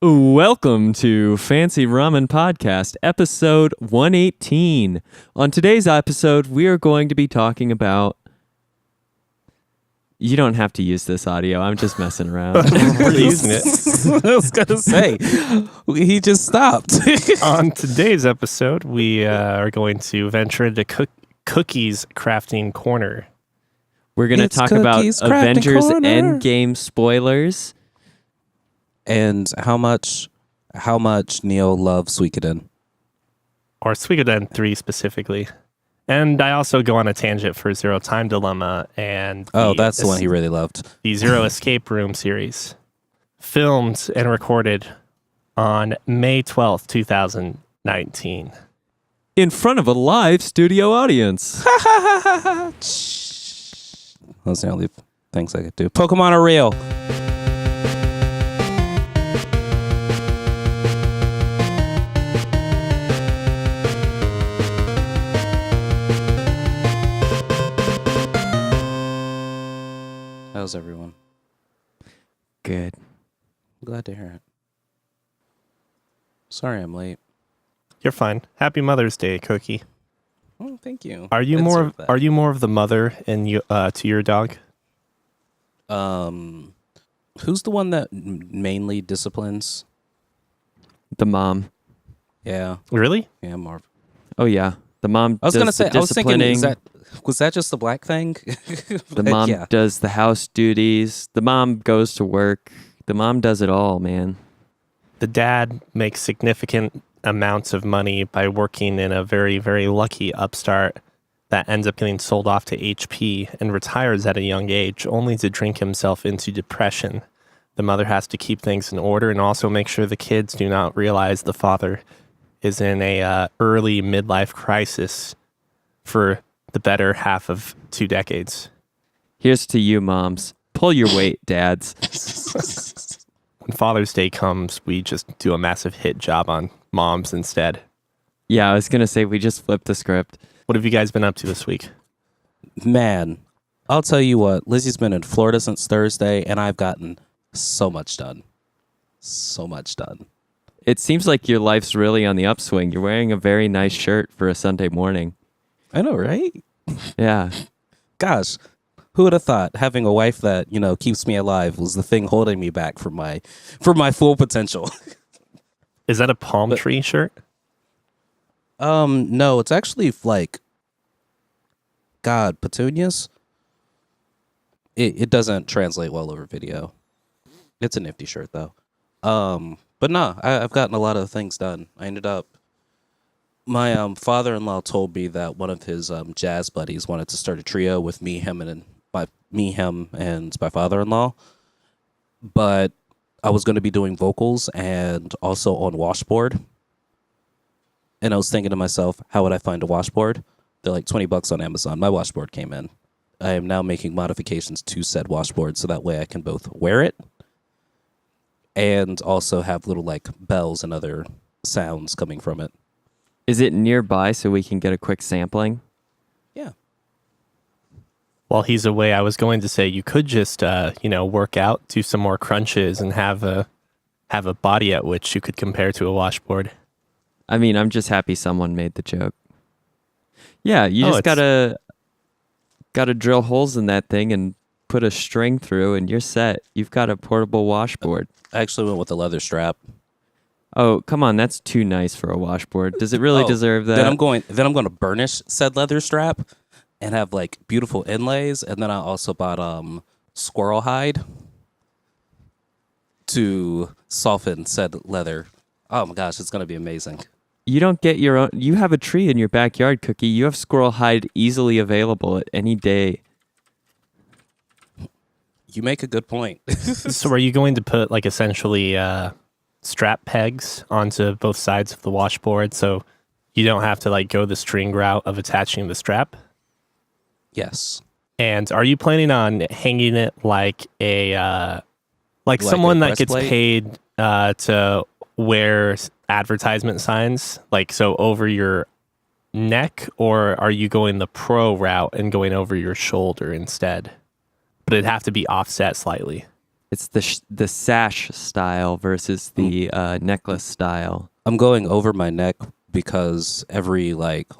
Welcome to Fancy Ramen Podcast, episode 118. On today's episode, we are going to be talking about... You don't have to use this audio. I'm just messing around. We're using it. I was going to say, he just stopped. On today's episode, we are going to venture into Cookie's crafting corner. We're going to talk about Cookie's Crafting Avengers Corner. Endgame spoilers. And how much Neil loves Suikoden. Or Suikoden 3 specifically. And I also go on a tangent for Zero Time Dilemma and That's the one he really loved. the Zero Escape Room series. Filmed and recorded on May 12th, 2019. In front of a live studio audience. Those are the only things I could do. Pokemon are real. How's everyone? Good. I'm glad to hear it. Sorry I'm late. You're fine. Happy Mother's Day, Cookie. Oh, thank you. Are you I more deserve that. are you more of the mother in you to your dog? Who's the one that mainly disciplines? The mom. Yeah, Really? yeah, Marv. Oh, yeah. The mom I was does gonna the say. I was thinking, disciplining. was that just the black thing? The mom Yeah. does the house duties. The mom goes to work. The mom does it all, man. The dad makes significant amounts of money by working in a very, very lucky upstart that ends up getting sold off to HP and retires at a young age, only to drink himself into depression. The mother has to keep things in order and also make sure the kids do not realize the father is in a early midlife crisis for the better half of 2 decades. Here's to you, moms. Pull your weight, dads. When Father's Day comes, we just do a massive hit job on moms instead. Yeah, I was going to say we just flipped the script. What have you guys been up to this week? Man, I'll tell you what. Lizzie's been in Florida since Thursday, and I've gotten so much done. So much done. It seems like your life's really on the upswing. You're wearing a very nice shirt for a Sunday morning. I know, right? Yeah. Gosh, who would have thought having a wife that keeps me alive was the thing holding me back from my full potential? Is that a palm tree shirt? No, it's actually like, God, petunias. It doesn't translate well over video. It's a nifty shirt though. But no, I've gotten a lot of things done. I ended up, my father-in-law told me that one of his jazz buddies wanted to start a trio with me, him, and my father-in-law. But I was going to be doing vocals and also on washboard. And I was thinking to myself, how would I find a washboard? They're like $20 on Amazon. My washboard came in. I am now making modifications to said washboard so that way I can both wear it and also have little like bells and other sounds coming from it. Is it nearby so we can get a quick sampling? Yeah. While he's away, I was going to say you could just, work out, do some more crunches, and have a body at which you could compare to a washboard. I mean, I'm just happy someone made the joke. Yeah, you just gotta drill holes in that thing and put a string through, and you're set. You've got a portable washboard. I actually went with a leather strap. Oh, come on, that's too nice for a washboard. Does it really deserve that? Then I'm going to burnish said leather strap and have like beautiful inlays, and then I also bought squirrel hide to soften said leather. Oh my gosh, it's going to be amazing. You don't get your own. You have a tree in your backyard, Cookie. You have squirrel hide easily available at any day. You make a good point. So are you going to put like essentially strap pegs onto both sides of the washboard so you don't have to like go the string route of attaching the strap? Yes. And are you planning on hanging it like like someone that gets breastplate? paid to wear advertisement signs, like so over your neck, or are you going the pro route and going over your shoulder instead? But it'd have to be offset slightly. It's the sash style versus the necklace style. I'm going over my neck because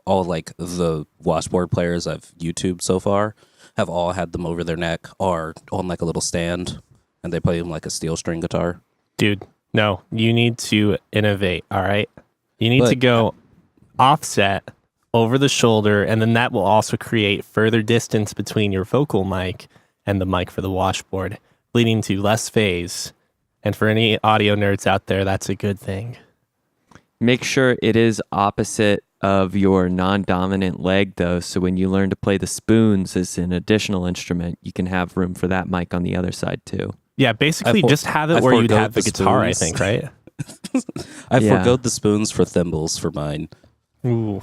all the washboard players I've YouTubed so far have all had them over their neck or on like a little stand, and they play them like a steel string guitar. Dude, no, you need to innovate, all right? You need to go offset over the shoulder, and then that will also create further distance between your vocal mic and the mic for the washboard, leading to less phase. And for any audio nerds out there, that's a good thing. Make sure it is opposite of your non-dominant leg, though, so when you learn to play the spoons as an additional instrument, you can have room for that mic on the other side, too. Yeah, basically just have it where you'd have the guitar, I think, right? I forgoed the spoons for thimbles for mine. Ooh.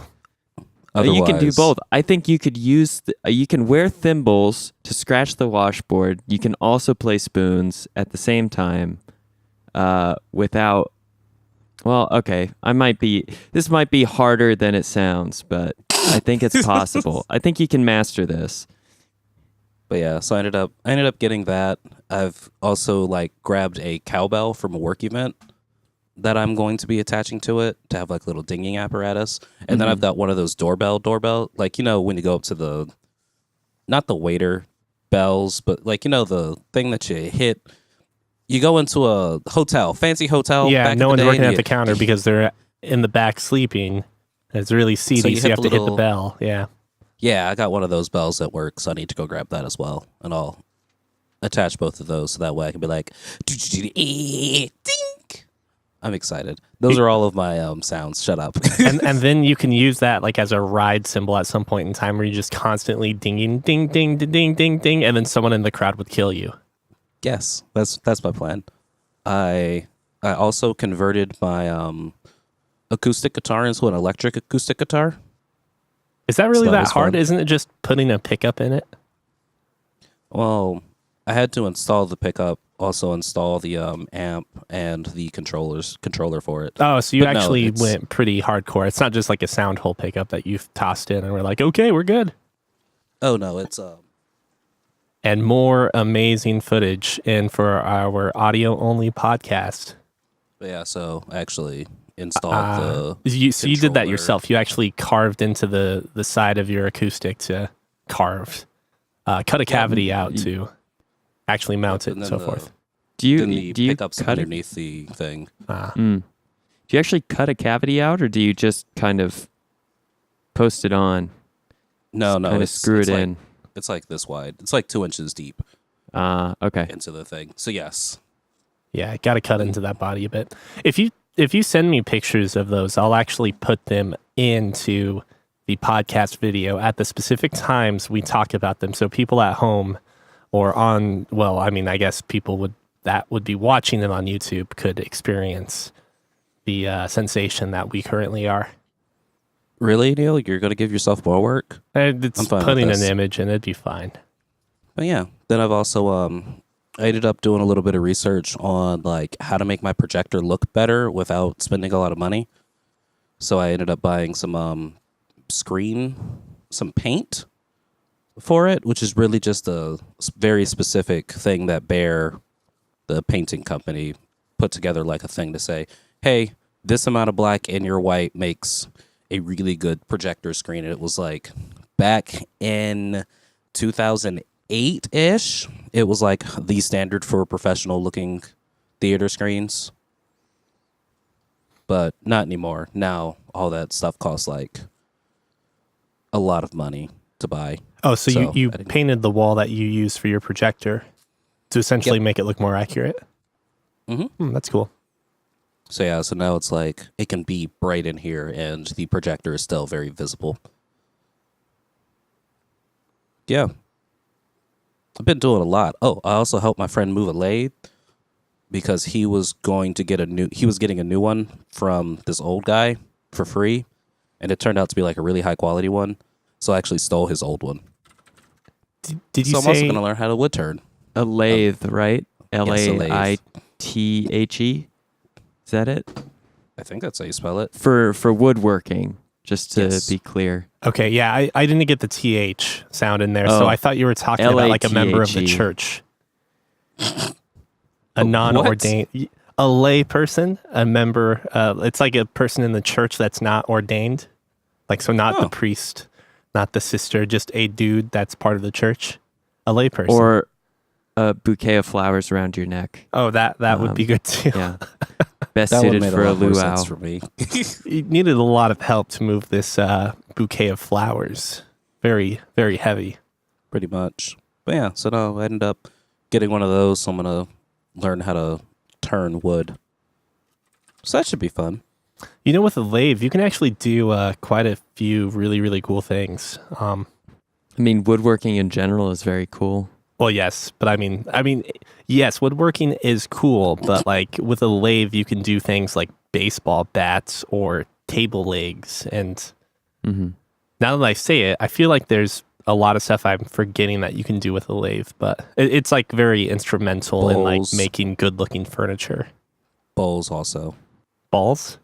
You can do both. I think you could use you can wear thimbles to scratch the washboard. You can also play spoons at the same time without. Well, okay. This might be harder than it sounds, but I think it's possible. I think you can master this. But yeah, so I ended up getting that. I've also grabbed a cowbell from a work event that I'm going to be attaching to it to have little dinging apparatus. And then I've got one of those doorbell, when you go up to not the waiter bells, but the thing that you hit. You go into a fancy hotel. Yeah, back no in the one's day, working at the counter because they're in the back sleeping. It's really seedy, so you have to hit the bell. Yeah. Yeah, I got one of those bells at work, so I need to go grab that as well. And I'll attach both of those so that way I can be like, dink. I'm excited. Those are all of my sounds. Shut up. and then you can use that as a ride cymbal at some point in time where you just constantly dinging, ding, ding, ding, ding, ding, ding, and then someone in the crowd would kill you. Yes, that's my plan. I also converted my acoustic guitar into an electric acoustic guitar. Is that really that hard? Fun. Isn't it just putting a pickup in it? Well, I had to install the pickup, also install the amp and the controller for it. Oh, so you actually went pretty hardcore. It's not just like a sound hole pickup that you've tossed in and we're like, okay, we're good. Oh no, it's And more amazing footage in for our audio only podcast. Yeah, so I actually installed So you did that yourself. You actually carved into the side of your acoustic to cut a cavity out to actually mount it and so forth. Do you pickups cut underneath the thing? Do you actually cut a cavity out, or do you just kind of post it on? No, kind of screw it in. It's like this wide. It's like 2 inches deep. Okay. Into the thing. So yes. Yeah, got to cut into that body a bit. If you send me pictures of those, I'll actually put them into the podcast video at the specific times we talk about them. So people at home or I guess people that would be watching them on YouTube could experience the sensation that we currently are. Really, Neil? You're going to give yourself more work? It's putting an image and it'd be fine. But yeah, then I've also I ended up doing a little bit of research on how to make my projector look better without spending a lot of money. So I ended up buying some paint for it, which is really just a very specific thing that Bear, the painting company, put together a thing to say, hey, this amount of black in your white makes a really good projector screen. And it was back in 2008-ish, it was the standard for professional looking theater screens. But not anymore. Now all that stuff costs a lot of money to buy. Oh, so you painted the wall that you use for your projector to essentially make it look more accurate? Mm-hmm. That's cool. So yeah, so now it's it can be bright in here and the projector is still very visible. Yeah. I've been doing a lot. Oh, I also helped my friend move a lathe because he was getting a new one from this old guy for free, and it turned out to be a really high quality one. So I actually stole his old one. Did you so I'm also going to learn how to wood turn. A lathe, right? Yes, Lathe. Is that it? I think that's how you spell it. For woodworking, just to be clear. Okay, yeah, I didn't get the TH sound in there, so I thought you were talking about a member of the church. a non-ordained, a lay person, a member. It's like a person in the church that's not ordained. Like, so not the priest, not the sister, just a dude that's part of the church, a lay person. Or a bouquet of flowers around your neck. Oh, that would be good too. Yeah. Best That suited one made for a a lot more luau. sense for me. You needed a lot of help to move this bouquet of flowers. Very, very heavy. Pretty much. But yeah, so no, I ended up getting one of those. So I'm going to learn how to turn wood. So that should be fun. You know, with a lathe, you can actually do quite a few really, really cool things. I mean, woodworking in general is very cool. Well, yes, but I mean, yes, woodworking is cool, but like with a lathe, you can do things like baseball bats or table legs. And now that I say it, I feel like there's a lot of stuff I'm forgetting that you can do with a lathe, but it's like very instrumental in like making good-looking furniture. Bowls also. Balls?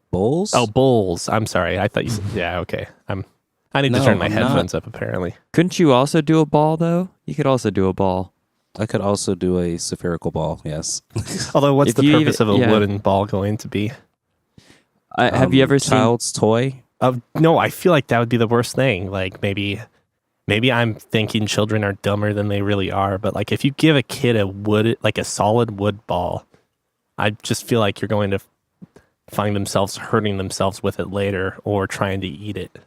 Bowls? Oh, bowls. I'm sorry. I thought you said, yeah, okay. I need to turn my headphones up, apparently. Couldn't you also do a ball, though? You could also do a ball. I could also do a spherical ball, yes. Although, what's If the you purpose of a yeah. wooden ball going to be? Have you ever seen... Child's toy? No, I feel like that would be the worst thing. Like, maybe I'm thinking children are dumber than they really are, but like if you give a kid a solid wood ball, I just feel like you're going to find themselves hurting themselves with it later or trying to eat it.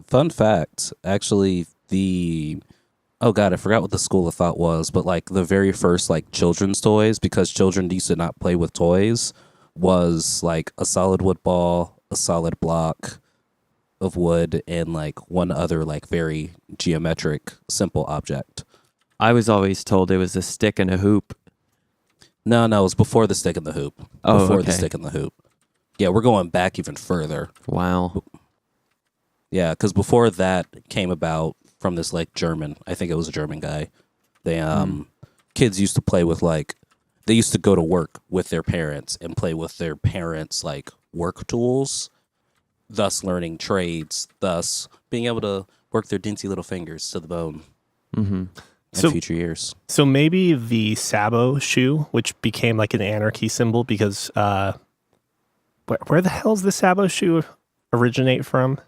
Fun fact, actually, oh God, I forgot what the school of thought was, but like the very first like children's toys, because children used to not play with toys, was like a solid wood ball, a solid block of wood, and like one other like very geometric simple object. I was always told it was a stick and a hoop. No, it was before the stick and the hoop. Oh, before the okay. stick and the hoop. Yeah, we're going back even further. Wow. Yeah, because before that came about from this like German, I think it was a German guy. They kids used to play with they used to go to work with their parents and play with their parents' like work tools, thus learning trades, thus being able to work their dainty little fingers to the bone in future years. So maybe the Sabo shoe, which became like an anarchy symbol because where the hell does the Sabo shoe originate from?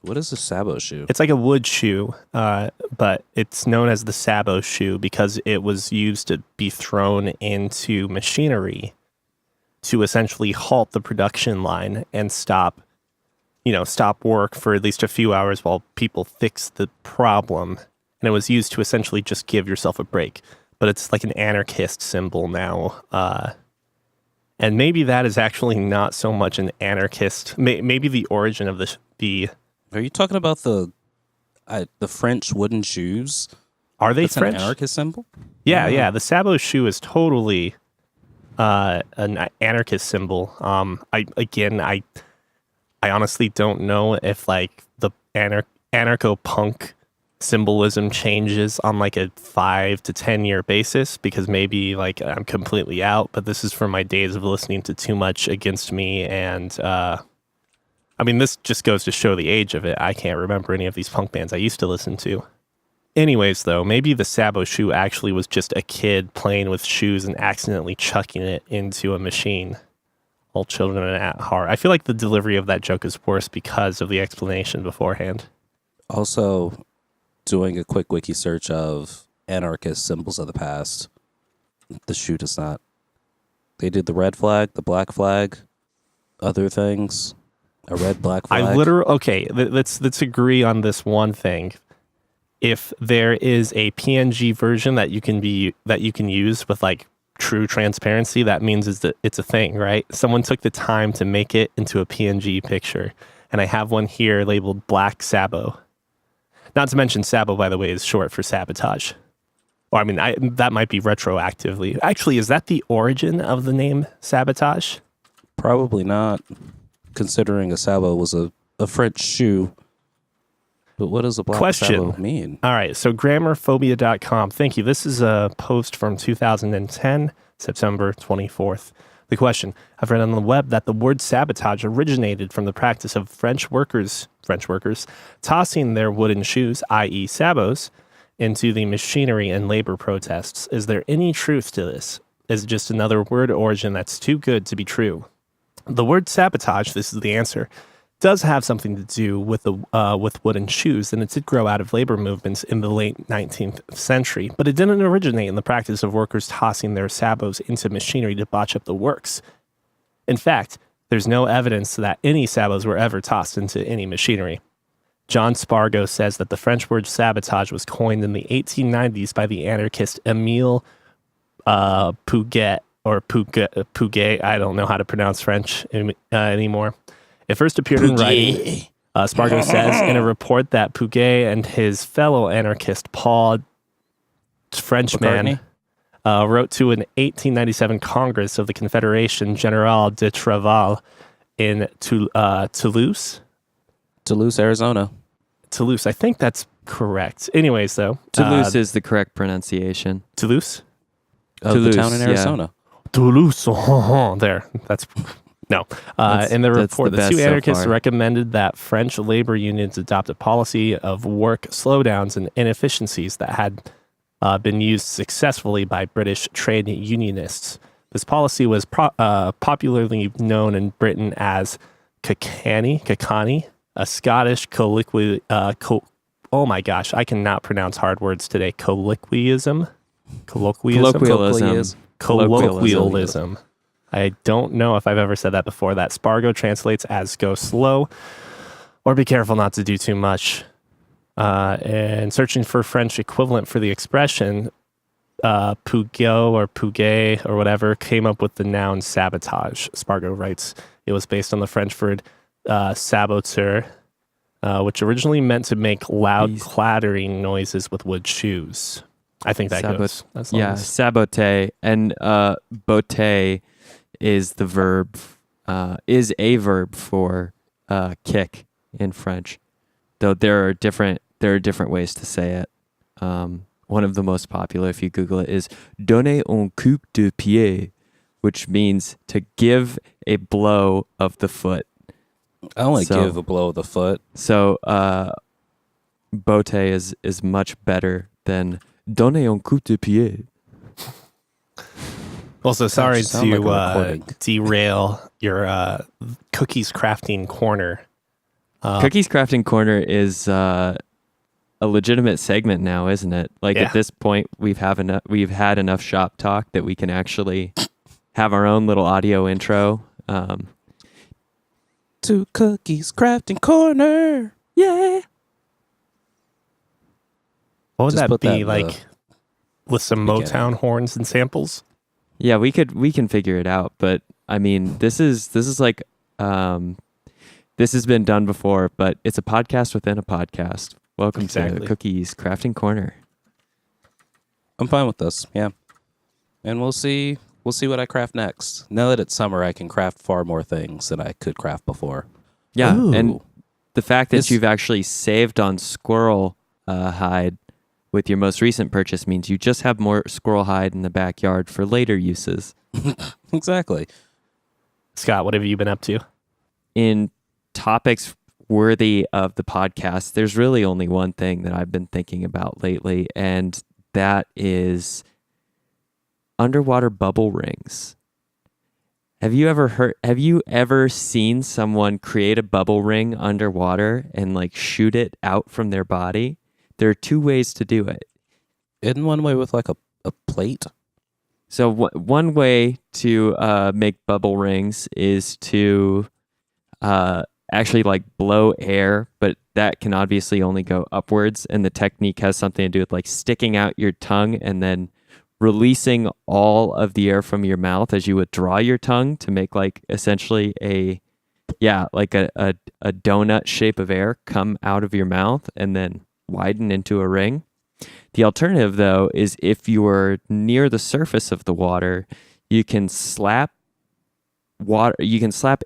What is a Sabo shoe? It's like a wood shoe, but it's known as the Sabo shoe because it was used to be thrown into machinery to essentially halt the production line and stop work for at least a few hours while people fix the problem. And it was used to essentially just give yourself a break. But it's like an anarchist symbol now. And maybe that is actually not so much an anarchist. Maybe the origin of the Are you talking about the French wooden shoes? Are they That's French? an anarchist symbol? Yeah. The Sabo shoe is totally an anarchist symbol. I honestly don't know if like the anarcho-punk symbolism changes on like a 5 to 10 year basis because maybe like I'm completely out, but this is from my days of listening to too much Against Me and I mean, this just goes to show the age of it. I can't remember any of these punk bands I used to listen to. Anyways, though, maybe the Sabo shoe actually was just a kid playing with shoes and accidentally chucking it into a machine. All children at heart. I feel like the delivery of that joke is worse because of the explanation beforehand. Also, doing a quick wiki search of anarchist symbols of the past, the shoe does not. They did the red flag, the black flag, other things. A red, black flag. Okay, let's agree on this one thing. If there is a PNG version that you can use with like true transparency, that means it's a thing, right? Someone took the time to make it into a PNG picture, and I have one here labeled Black Sabo. Not to mention Sabo, by the way, is short for sabotage. Or I mean, that might be retroactively. Actually, is that the origin of the name sabotage? Probably not, considering a Sabo was a French shoe. But what does a black Sabo mean? All right, so grammarphobia.com. Thank you. This is a post from 2010, September 24th. The question, I've read on the web that the word sabotage originated from the practice of French workers tossing their wooden shoes, i.e. sabots, into the machinery and labor protests. Is there any truth to this? Is it just another word origin that's too good to be true? The word sabotage, this is the answer, does have something to do with with wooden shoes, and it did grow out of labor movements in the late 19th century, but it didn't originate in the practice of workers tossing their sabots into machinery to botch up the works. In fact, there's no evidence that any sabots were ever tossed into any machinery. John Spargo says that the French word sabotage was coined in the 1890s by the anarchist Émile Pouget, or Pouget. I don't know how to pronounce French anymore. It first appeared in writing, Spargo says, in a report that Pouget and his fellow anarchist Paul Frenchman wrote to an 1897 Congress of the Confédération Générale de Travail in Toulouse. Toulouse, Arizona. Toulouse, I think that's correct. Anyways, though. Toulouse is the correct pronunciation. Toulouse? Toulouse, the town in Arizona. Yeah. Toulouse. There. That's... No. In the report, the two anarchists recommended that French labor unions adopt a policy of work slowdowns and inefficiencies that had been used successfully by British trade unionists. This policy was popularly known in Britain as Cacani, a Scottish colloquialism. Oh my gosh, I cannot pronounce hard words today. Colloquialism. I don't know if I've ever said that before. That Spargo translates as go slow or be careful not to do too much. And searching for French equivalent for the expression, Pouget or whatever came up with the noun sabotage. Spargo writes, it was based on the French word saboteur, which originally meant to make loud clattering noises with wood shoes. I think that goes. Saboter. And botter is the verb, is a verb for kick in French. Though there are different ways to say it. One of the most popular, if you Google it, is donner un coup de pied, which means to give a blow of the foot. I only give a blow of the foot. So botte is much better than donner un coup de pied. Also, sorry to derail your cookies crafting corner. Cookies crafting corner is a legitimate segment now, isn't it? Like at this point, we've had enough shop talk that we can actually have our own little audio intro. To Cookies Crafting Corner. Yeah. What would that be like with some Motown horns and samples? Yeah, we can figure it out, but I mean, this is like this has been done before, but it's a podcast within a podcast. Welcome to Cookies Crafting Corner. I'm fine with this. Yeah. And we'll see what I craft next. Now that it's summer, I can craft far more things than I could craft before. Yeah, and the fact that you've actually saved on squirrel hide with your most recent purchase means you just have more squirrel hide in the backyard for later uses. Exactly. Scott, what have you been up to? In topics worthy of the podcast, there's really only one thing that I've been thinking about lately, and that is underwater bubble rings. Have you ever seen someone create a bubble ring underwater and like shoot it out from their body? There are two ways to do it. Isn't one way with like a plate? So one way to make bubble rings is to actually like blow air, but that can obviously only go upwards. And the technique has something to do with like sticking out your tongue and then releasing all of the air from your mouth as you withdraw your tongue to make like essentially a donut shape of air come out of your mouth and then widen into a ring. The alternative, though, is if you're near the surface of the water, you can slap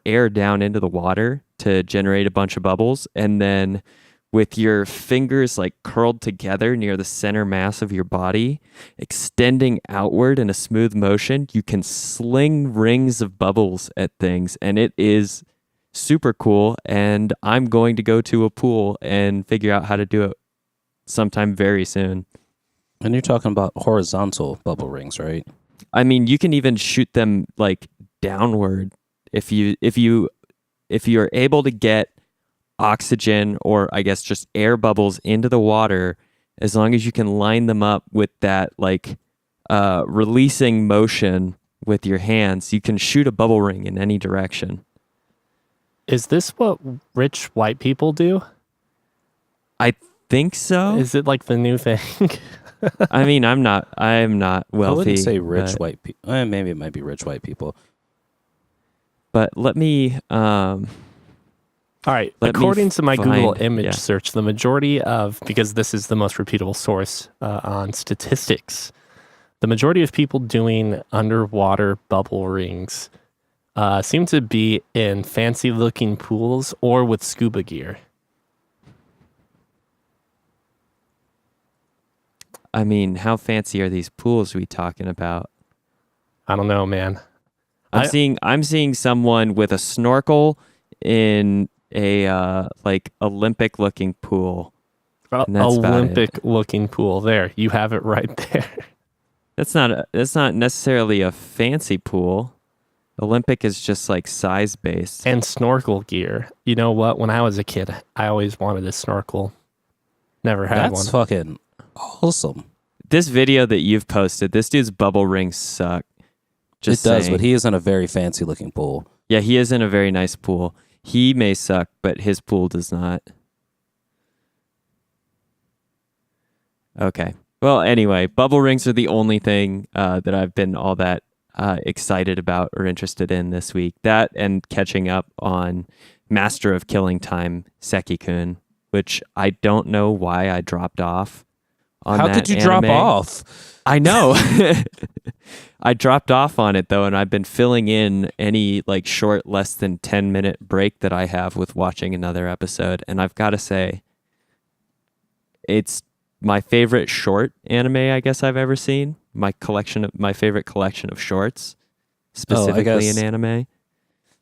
air down into the water to generate a bunch of bubbles, and then with your fingers like curled together near the center mass of your body, extending outward in a smooth motion, you can sling rings of bubbles at things, and it is super cool. And I'm going to go to a pool and figure out how to do it sometime very soon. And you're talking about horizontal bubble rings, right? I mean, you can even shoot them like downward if you're able to get oxygen or I guess just air bubbles into the water, as long as you can line them up with that like releasing motion with your hands, you can shoot a bubble ring in any direction. Is this what rich white people do? I think so. Is it like the new thing? I mean, I'm not wealthy. I wouldn't say rich white people. Maybe it might be rich white people. But let me All right. According to my Google image yeah. search, the majority of, because this is the most repeatable source on statistics, the majority of people doing underwater bubble rings seem to be in fancy looking pools or with scuba gear. I mean, how fancy are these pools we talking about? I don't know, man. I'm seeing someone with a snorkel in a like Olympic looking pool. Olympic looking pool. There, you have it right there. That's not necessarily a fancy pool. Olympic is just like size based. And snorkel gear. You know what? When I was a kid, I always wanted a snorkel. Never had one. That's fucking awesome. This video that you've posted, this dude's bubble rings suck. It does, but he is in a very fancy looking pool. Yeah, he is in a very nice pool. He may suck, but his pool does not. Okay. Well, anyway, bubble rings are the only thing that I've been all that excited about or interested in this week. That and catching up on Master of Killing Time, Seki-kun, which I don't know why I dropped off on How that could you anime. drop off? I know. I dropped off on it though, and I've been filling in any like short, less than 10-minute break that I have with watching another episode. And I've got to say, it's my favorite short anime I guess I've ever seen. My favorite collection of shorts, specifically in anime.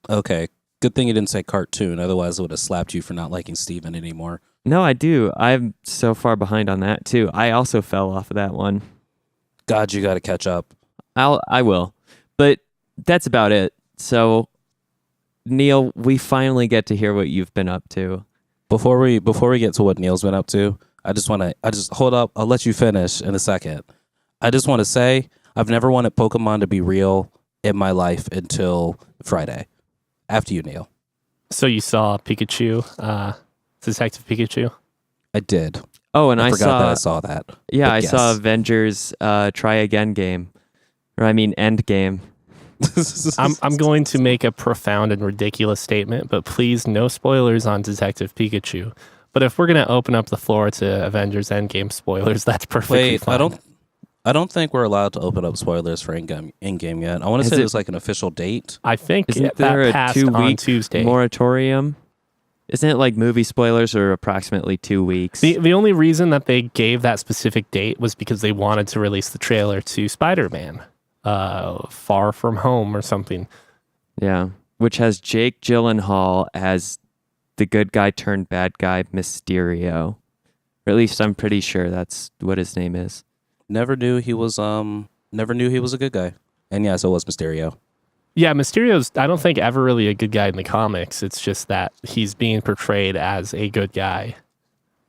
Okay. Good thing you didn't say cartoon. Otherwise, I would have slapped you for not liking Steven anymore. No, I do. I'm so far behind on that too. I also fell off of that one. God, you got to catch up. I will. But that's about it. So, Neil, we finally get to hear what you've been up to. Before we get to what Neil's been up to, I just hold up. I'll let you finish in a second. I just want to say I've never wanted Pokemon to be real in my life until Friday. After you, Neil. So you saw Pikachu, Detective Pikachu? I did. Oh, and I forgot that I saw that. Yeah, But I yes. saw Avengers Try Again game. Or I mean Endgame. I'm going to make a profound and ridiculous statement, but please, no spoilers on Detective Pikachu. But if we're going to open up the floor to Avengers Endgame spoilers, that's perfectly Wait, fine. I don't think we're allowed to open up spoilers for Endgame yet. I want to say there's like an official date. I think Isn't that there a passed on 2-week Tuesday. moratorium? Isn't it like movie spoilers are approximately 2 weeks? The only reason that they gave that specific date was because they wanted to release the trailer to Spider-Man, Far From Home or something. Yeah, which has Jake Gyllenhaal as the good guy turned bad guy Mysterio. Or at least I'm pretty sure that's what his name is. Never knew he was a good guy. And yes, it was Mysterio. Yeah, Mysterio's, I don't think, ever really a good guy in the comics. It's just that he's being portrayed as a good guy.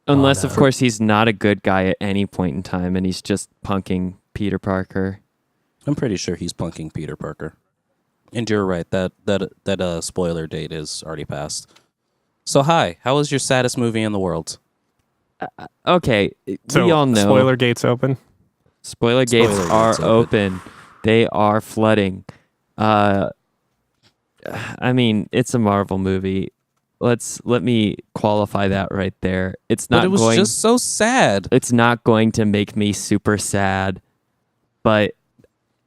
Unless, of course, he's not a good guy at any point in time and he's just punking Peter Parker. I'm pretty sure he's punking Peter Parker. And you're right, that spoiler date is already passed. So hi, how was your saddest movie in the world? Okay, So, we all know. spoiler gates open? Spoiler gates are open. They are flooding. I mean, it's a Marvel movie. Let me qualify that right there. It's not But it was just so sad. It's not going to make me super sad, but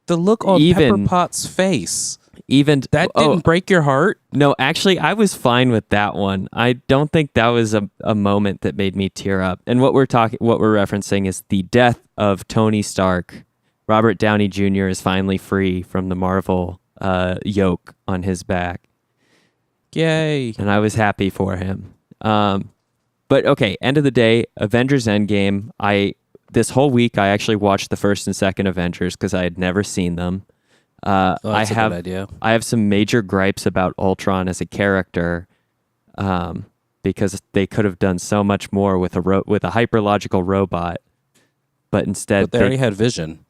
The look on Even- Pepper Potts' face. even That didn't break your heart? No, actually, I was fine with that one. I don't think that was a moment that made me tear up. And what we're referencing is the death of Tony Stark. Robert Downey Jr. is finally free from the Marvel yoke on his back. Yay. And I was happy for him. But okay, end of the day, Avengers Endgame. I this whole week I actually watched the first and second Avengers because I had never seen them. That's a good idea. I have some major gripes about Ultron as a character, because they could have done so much more with a hyperlogical robot, but instead But they already had Vision.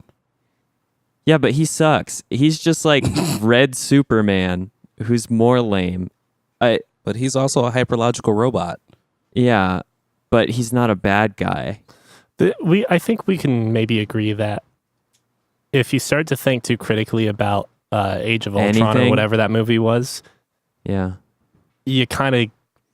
Yeah, but he sucks. He's just like Red Superman, who's more lame. But he's also a hyperlogical robot. Yeah, but he's not a bad guy. I think we can maybe agree that if you start to think too critically about Age of Ultron or whatever that movie was, yeah, you kind of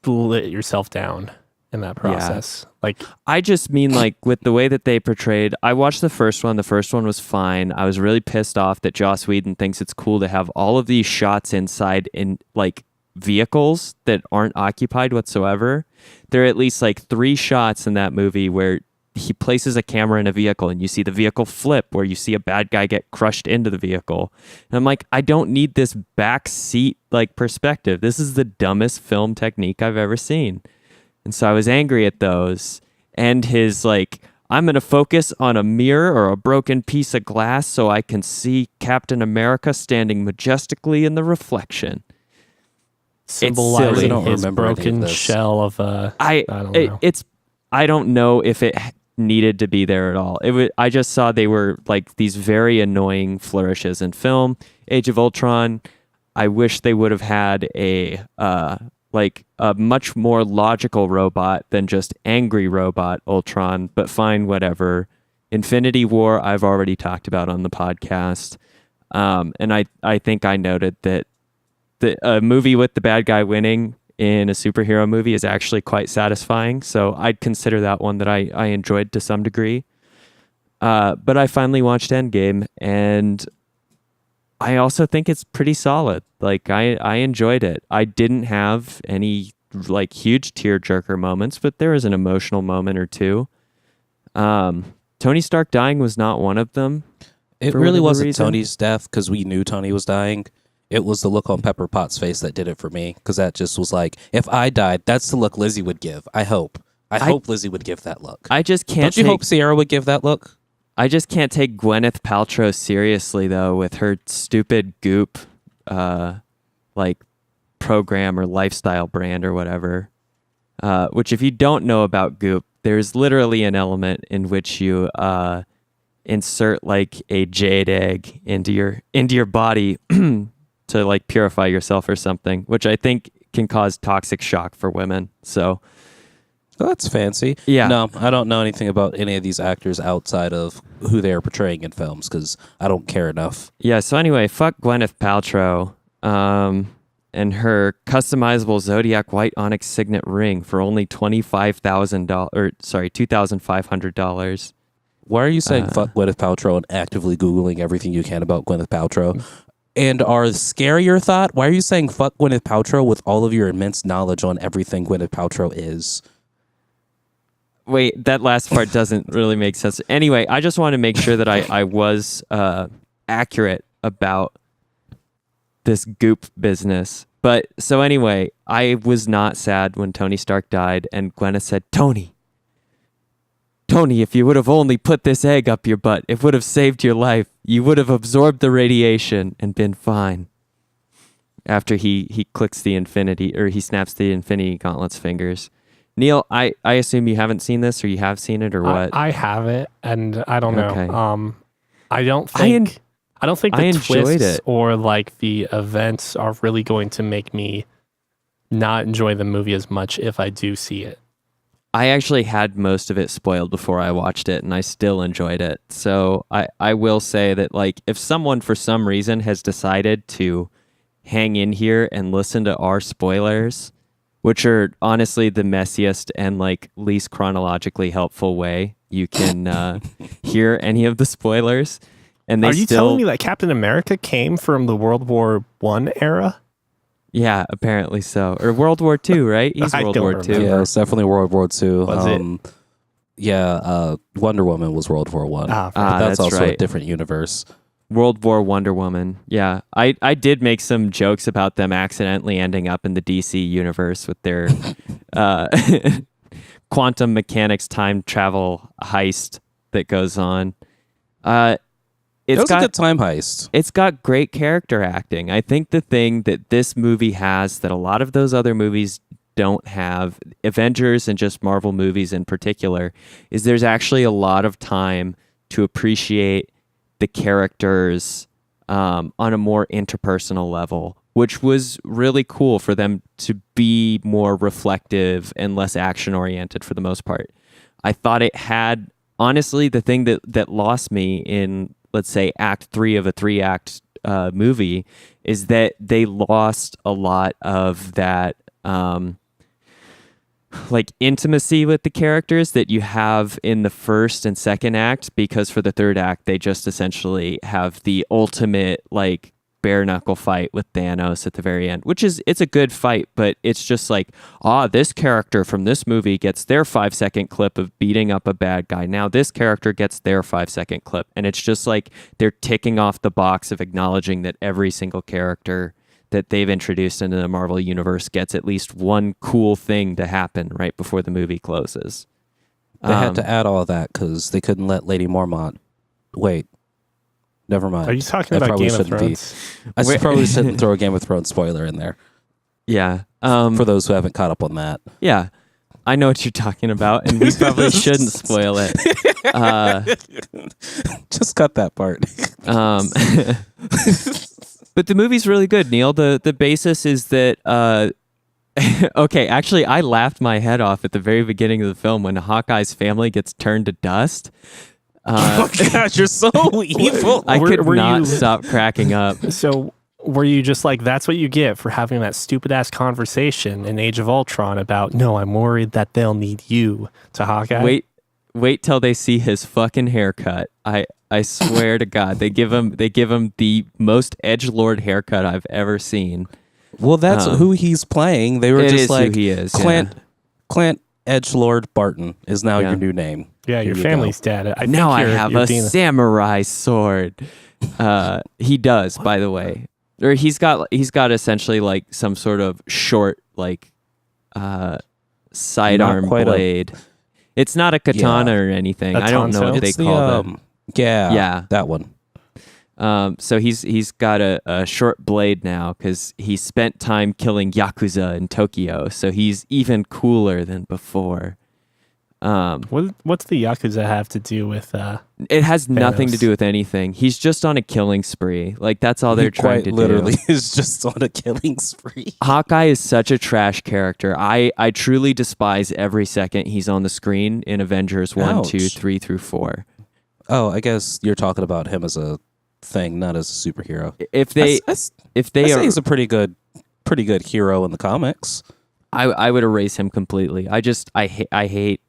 let yourself down in that process. Yeah. Like, I just mean like with the way that they portrayed. I watched the first one. The first one was fine. I was really pissed off that Joss Whedon thinks it's cool to have all of these shots inside in like vehicles that aren't occupied whatsoever. There are at least like 3 shots in that movie where he places a camera in a vehicle and you see the vehicle flip, where you see a bad guy get crushed into the vehicle. And I'm like, I don't need this back seat like perspective. This is the dumbest film technique I've ever seen. And so I was angry at those. And his like, I'm going to focus on a mirror or a broken piece of glass so I can see Captain America standing majestically in the reflection. Symbolizing his broken shell of I don't know. I don't know if it needed to be there at all. I just saw they were like these very annoying flourishes in film. Age of Ultron, I wish they would have had a much more logical robot than just angry robot Ultron, but fine, whatever. Infinity War, I've already talked about on the podcast. And I think I noted that a movie with the bad guy winning in a superhero movie is actually quite satisfying. So I'd consider that one that I enjoyed to some degree. But I finally watched Endgame, and I also think it's pretty solid. Like I enjoyed it. I didn't have any like huge tearjerker moments, but there was an emotional moment or two. Tony Stark dying was not one of them. It really wasn't Tony's death because we knew Tony was dying. It was the look on Pepper Potts' face that did it for me, because that just was like, if I died, that's the look Lizzie would give. I hope Lizzie would give that look. I just can't. Don't you hope Sierra would give that look? I just can't take Gwyneth Paltrow seriously though, with her stupid Goop, like program or lifestyle brand or whatever. Which, if you don't know about Goop, there's literally an element in which you insert like a jade egg into your body. To like purify yourself or something, which I think can cause toxic shock for women. So that's fancy. Yeah. No, I don't know anything about any of these actors outside of who they are portraying in films because I don't care enough. Yeah. So anyway, fuck Gwyneth Paltrow and her customizable Zodiac white onyx signet ring for only $2,500. Why are you saying fuck Gwyneth Paltrow and actively Googling everything you can about Gwyneth Paltrow? And our scarier thought, why are you saying fuck Gwyneth Paltrow with all of your immense knowledge on everything Gwyneth Paltrow is? Wait, that last part doesn't really make sense. Anyway, I just want to make sure that I was accurate about this Goop business. But so anyway, I was not sad when Tony Stark died and Gwyneth said, Tony, if you would have only put this egg up your butt, it would have saved your life. You would have absorbed the radiation and been fine. After he clicks the infinity, or he snaps the Infinity Gauntlet's fingers. Neil, I assume you haven't seen this, or you have seen it, or what? I haven't, and I don't know. Okay. I don't think the twists it. or like the events are really going to make me not enjoy the movie as much if I do see it. I actually had most of it spoiled before I watched it, and I still enjoyed it. So I will say that, like, if someone for some reason has decided to hang in here and listen to our spoilers, which are honestly the messiest and like least chronologically helpful way you can hear any of the spoilers, and are you telling me that Captain America came from the World War I era? Yeah, apparently so. Or World War II, right? He's World War II. Yeah, it's definitely World War II. Was it? Yeah, Wonder Woman was World War I. But that's also right. a different universe. World War Wonder Woman. Yeah, I did make some jokes about them accidentally ending up in the DC universe with their quantum mechanics time travel heist that goes on. It was a good time heist. It's got great character acting. I think the thing that this movie has that a lot of those other movies don't have, Avengers and just Marvel movies in particular, is there's actually a lot of time to appreciate the characters on a more interpersonal level, which was really cool for them to be more reflective and less action-oriented for the most part. I thought it had, honestly, the thing that lost me in, let's say, Act 3 of a 3-act movie is that they lost a lot of that like intimacy with the characters that you have in the first and second act, because for the third act they just essentially have the ultimate like bare knuckle fight with Thanos at the very end, which is, it's a good fight, but it's just like, this character from this movie gets their 5-second clip of beating up a bad guy. Now this character gets their 5-second clip. And it's just like they're ticking off the box of acknowledging that every single character that they've introduced into the Marvel universe gets at least one cool thing to happen right before the movie closes. They had to add all of that because they couldn't let Lady Mormont wait. Never mind. Are you talking about Game of Thrones? I probably shouldn't throw a Game of Thrones spoiler in there. Yeah. For those who haven't caught up on that. Yeah. I know what you're talking about, and we probably shouldn't spoil it. Just cut that part. But the movie's really good, Neil. The basis is that... okay, actually, I laughed my head off at the very beginning of the film when Hawkeye's family gets turned to dust. Oh gosh, you're so evil. I could not stop cracking up. So were you just like, that's what you get for having that stupid ass conversation in Age of Ultron about, no, I'm worried that they'll need you, to Hawkeye? Wait till they see his fucking haircut. I swear to God, they give him the most edgelord haircut I've ever seen. Well, that's who he's playing. They were just like, who he is, Clint Edgelord Barton is now your new name. Yeah, your family's dead. I have a samurai sword. He does, by the way. Or he's got essentially like some sort of short like sidearm blade. It's not a katana or anything. I don't know what they call them. Yeah, that one. So he's got a short blade now because he spent time killing Yakuza in Tokyo. So he's even cooler than before. What's the Yakuza have to do with it has Thanos? Nothing to do with anything. He's just on a killing spree. Like that's all they're trying to literally do. is just on a killing spree. Hawkeye is such a trash character. I truly despise every second he's on the screen in Avengers 1, 2, 3 through 4. Oh, I guess you're talking about him as a thing, not as a superhero. If they say he's a pretty good hero in the comics. I would erase him completely. I hate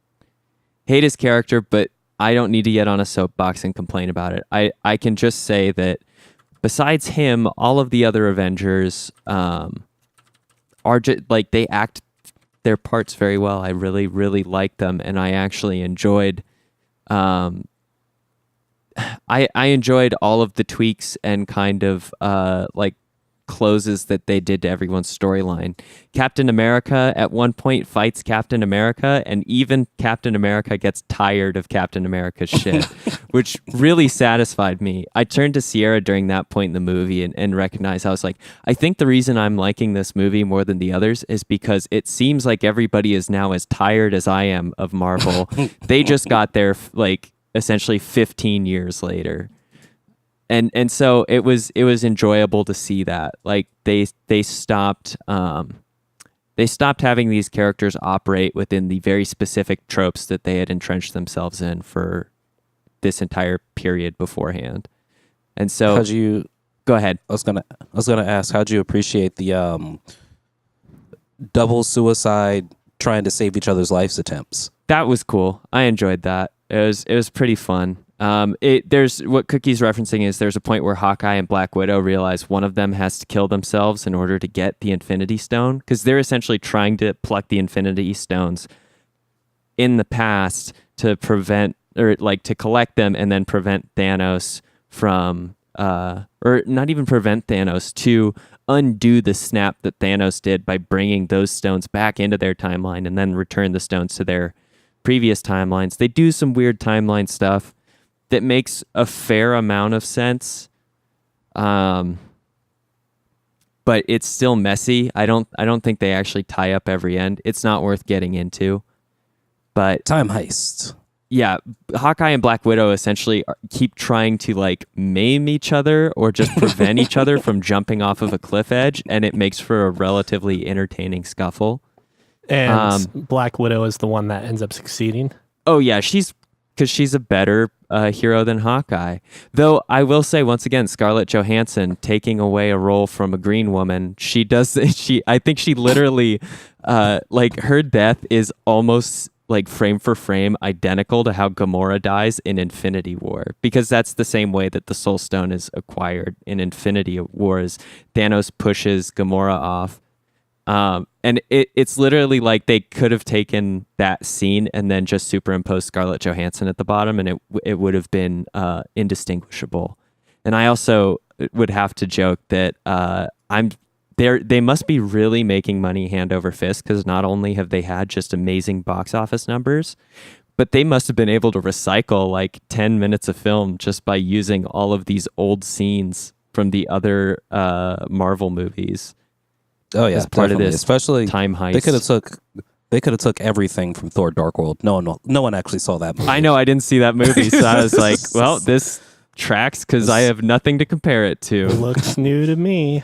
his character, but I don't need to get on a soapbox and complain about it. I can just say that besides him, all of the other Avengers are just like, they act their parts very well. I really, really like them, and I actually enjoyed I enjoyed all of the tweaks and kind of like closes that they did to everyone's storyline. Captain America at one point fights Captain America, and even Captain America gets tired of Captain America's shit, which really satisfied me. I turned to Sierra during that point in the movie and recognized, I was like, I think the reason I'm liking this movie more than the others is because it seems like everybody is now as tired as I am of Marvel. They just got there like essentially 15 years later. And so it was enjoyable to see that. Like they stopped having these characters operate within the very specific tropes that they had entrenched themselves in for this entire period beforehand. And so go ahead. I was gonna ask, how'd you appreciate the double suicide trying to save each other's lives attempts? That was cool. I enjoyed that. It was pretty fun. There's what Cookie's referencing is there's a point where Hawkeye and Black Widow realize one of them has to kill themselves in order to get the Infinity Stone, because they're essentially trying to pluck the Infinity Stones in the past to prevent, or like to collect them and then prevent Thanos from, or not even prevent Thanos, to undo the snap that Thanos did by bringing those stones back into their timeline and then return the stones to their previous timelines. They do some weird timeline stuff that makes a fair amount of sense. But it's still messy. I don't think they actually tie up every end. It's not worth getting into. But Time heist. yeah, Hawkeye and Black Widow essentially keep trying to like maim each other or just prevent each other from jumping off of a cliff edge, and it makes for a relatively entertaining scuffle. And Black Widow is the one that ends up succeeding. Oh yeah, because she's a better hero than Hawkeye. Though I will say once again, Scarlett Johansson taking away a role from a green woman. I think she literally like her death is almost like frame for frame identical to how Gamora dies in Infinity War, because that's the same way that the Soul Stone is acquired in Infinity Wars. Thanos pushes Gamora off. And it's literally like they could have taken that scene and then just superimposed Scarlett Johansson at the bottom, and it would have been indistinguishable. And I also would have to joke that they must be really making money hand over fist, because not only have they had just amazing box office numbers, but they must have been able to recycle like 10 minutes of film just by using all of these old scenes from the other Marvel movies. Oh yeah, as part definitely. of this Especially time heist. They could have took everything from Thor: Dark World. No one actually saw that movie. I know, I didn't see that movie, so I was like, well, this tracks because I have nothing to compare it to. Looks new to me.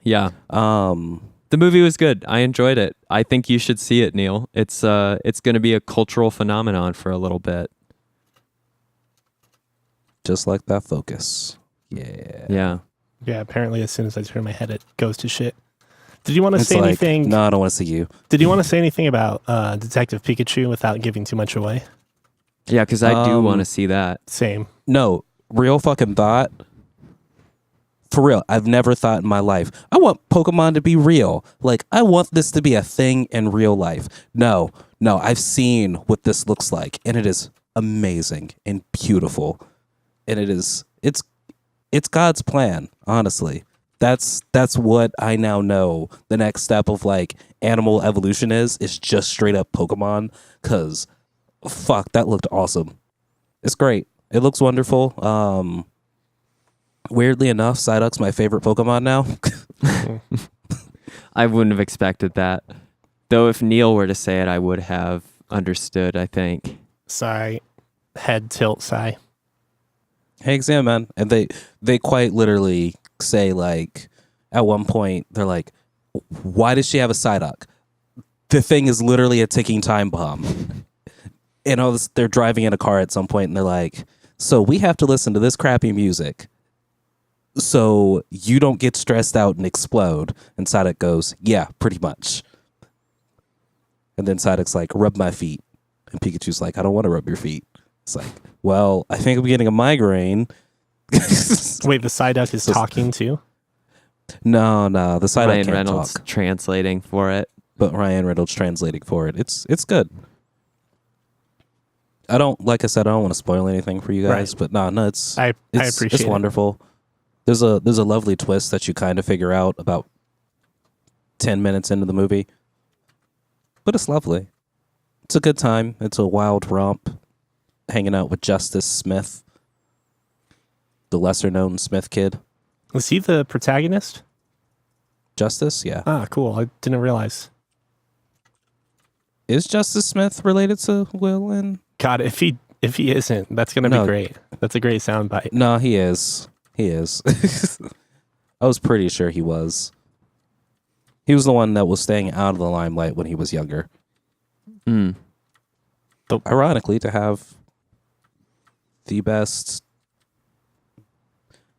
Yeah. The movie was good. I enjoyed it. I think you should see it, Neil. It's going to be a cultural phenomenon for a little bit. Just like that focus. Yeah. Yeah. Yeah, apparently as soon as I turn my head, it goes to shit. Did you want to It's say like, anything? no, I don't want to see you. Did you want to say anything about Detective Pikachu without giving too much away? Yeah, because I do want to see that. Same. No, real fucking thought. For real, I've never thought in my life, I want Pokemon to be real. Like, I want this to be a thing in real life. No, I've seen what this looks like, and it is amazing and beautiful. And it's God's plan, honestly. That's what I now know the next step of like animal evolution is just straight up Pokemon, because fuck, that looked awesome. It's great. It looks wonderful. Weirdly enough, Psyduck's my favorite Pokemon now. I wouldn't have expected that. Though if Neil were to say it, I would have understood, I think. Sigh. Head tilt sigh. Hey, Sam, man. And they quite literally say, like, at one point, they're like, why does she have a Psyduck? The thing is literally a ticking time bomb. And all this, they're driving in a car at some point, and they're like, so we have to listen to this crappy music so you don't get stressed out and explode. And Psyduck goes, yeah, pretty much. And then Psyduck's like, rub my feet. And Pikachu's like, I don't want to rub your feet. It's like, well, I think I'm getting a migraine. Wait, the Psyduck is talking too? No, the Psyduck Ryan can't Reynolds talk. translating for it. But Ryan Reynolds translating for it. It's good. Like I said, I don't want to spoil anything for you guys, Right. but it's I appreciate it's it. wonderful. There's a lovely twist that you kind of figure out about 10 minutes into the movie. But it's lovely. It's a good time. It's a wild romp hanging out with Justice Smith, the lesser known Smith kid. Was he the protagonist? Justice, yeah. Ah, cool. I didn't realize. Is Justice Smith related to Will and... God, if he isn't, that's gonna be great. That's a great soundbite. No, he is. He is. I was pretty sure he was. He was the one that was staying out of the limelight when he was younger. Mm. But ironically, to have the best...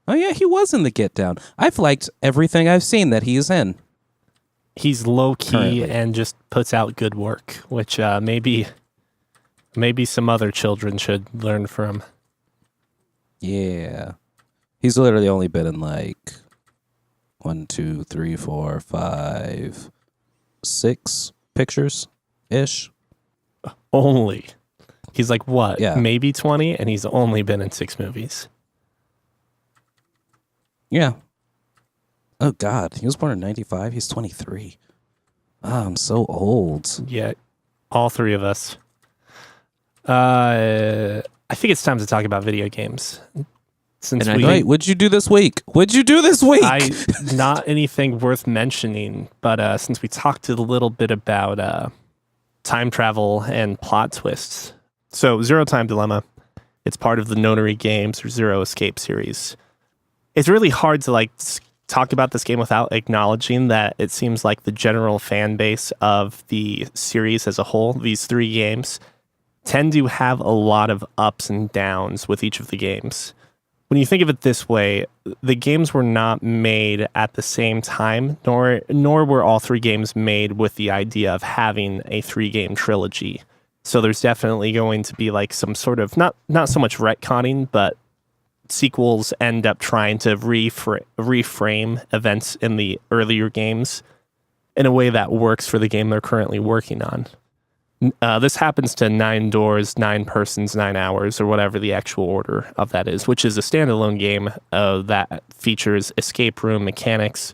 Oh yeah, he was in the Get Down. I've liked everything I've seen that he's in. He's low key Currently. and just puts out good work, which maybe some other children should learn from. Yeah. He's literally only been in like 1, 2, 3, 4, 5, 6 pictures-ish. Only. He's like, what? Yeah. Maybe 20, and he's only been in 6 movies. Yeah. Oh, God. He was born in 95. He's 23. Ah, I'm so old. Yeah, all 3 of us. I think it's time to talk about video games. Since Wait, what'd you do this week? Not anything worth mentioning, but since we talked a little bit about time travel and plot twists. So Zero Time Dilemma, it's part of the Nonary Games or Zero Escape series. It's really hard to talk about this game without acknowledging that it seems like the general fan base of the series as a whole, these 3 games, tend to have a lot of ups and downs with each of the games. When you think of it this way, the games were not made at the same time, nor were all 3 games made with the idea of having a 3-game trilogy. So there's definitely going to be some sort of, not so much retconning, but sequels end up trying to reframe events in the earlier games in a way that works for the game they're currently working on. This happens to 9 Doors, 9 Persons, 9 Hours, or whatever the actual order of that is, which is a standalone game that features escape room mechanics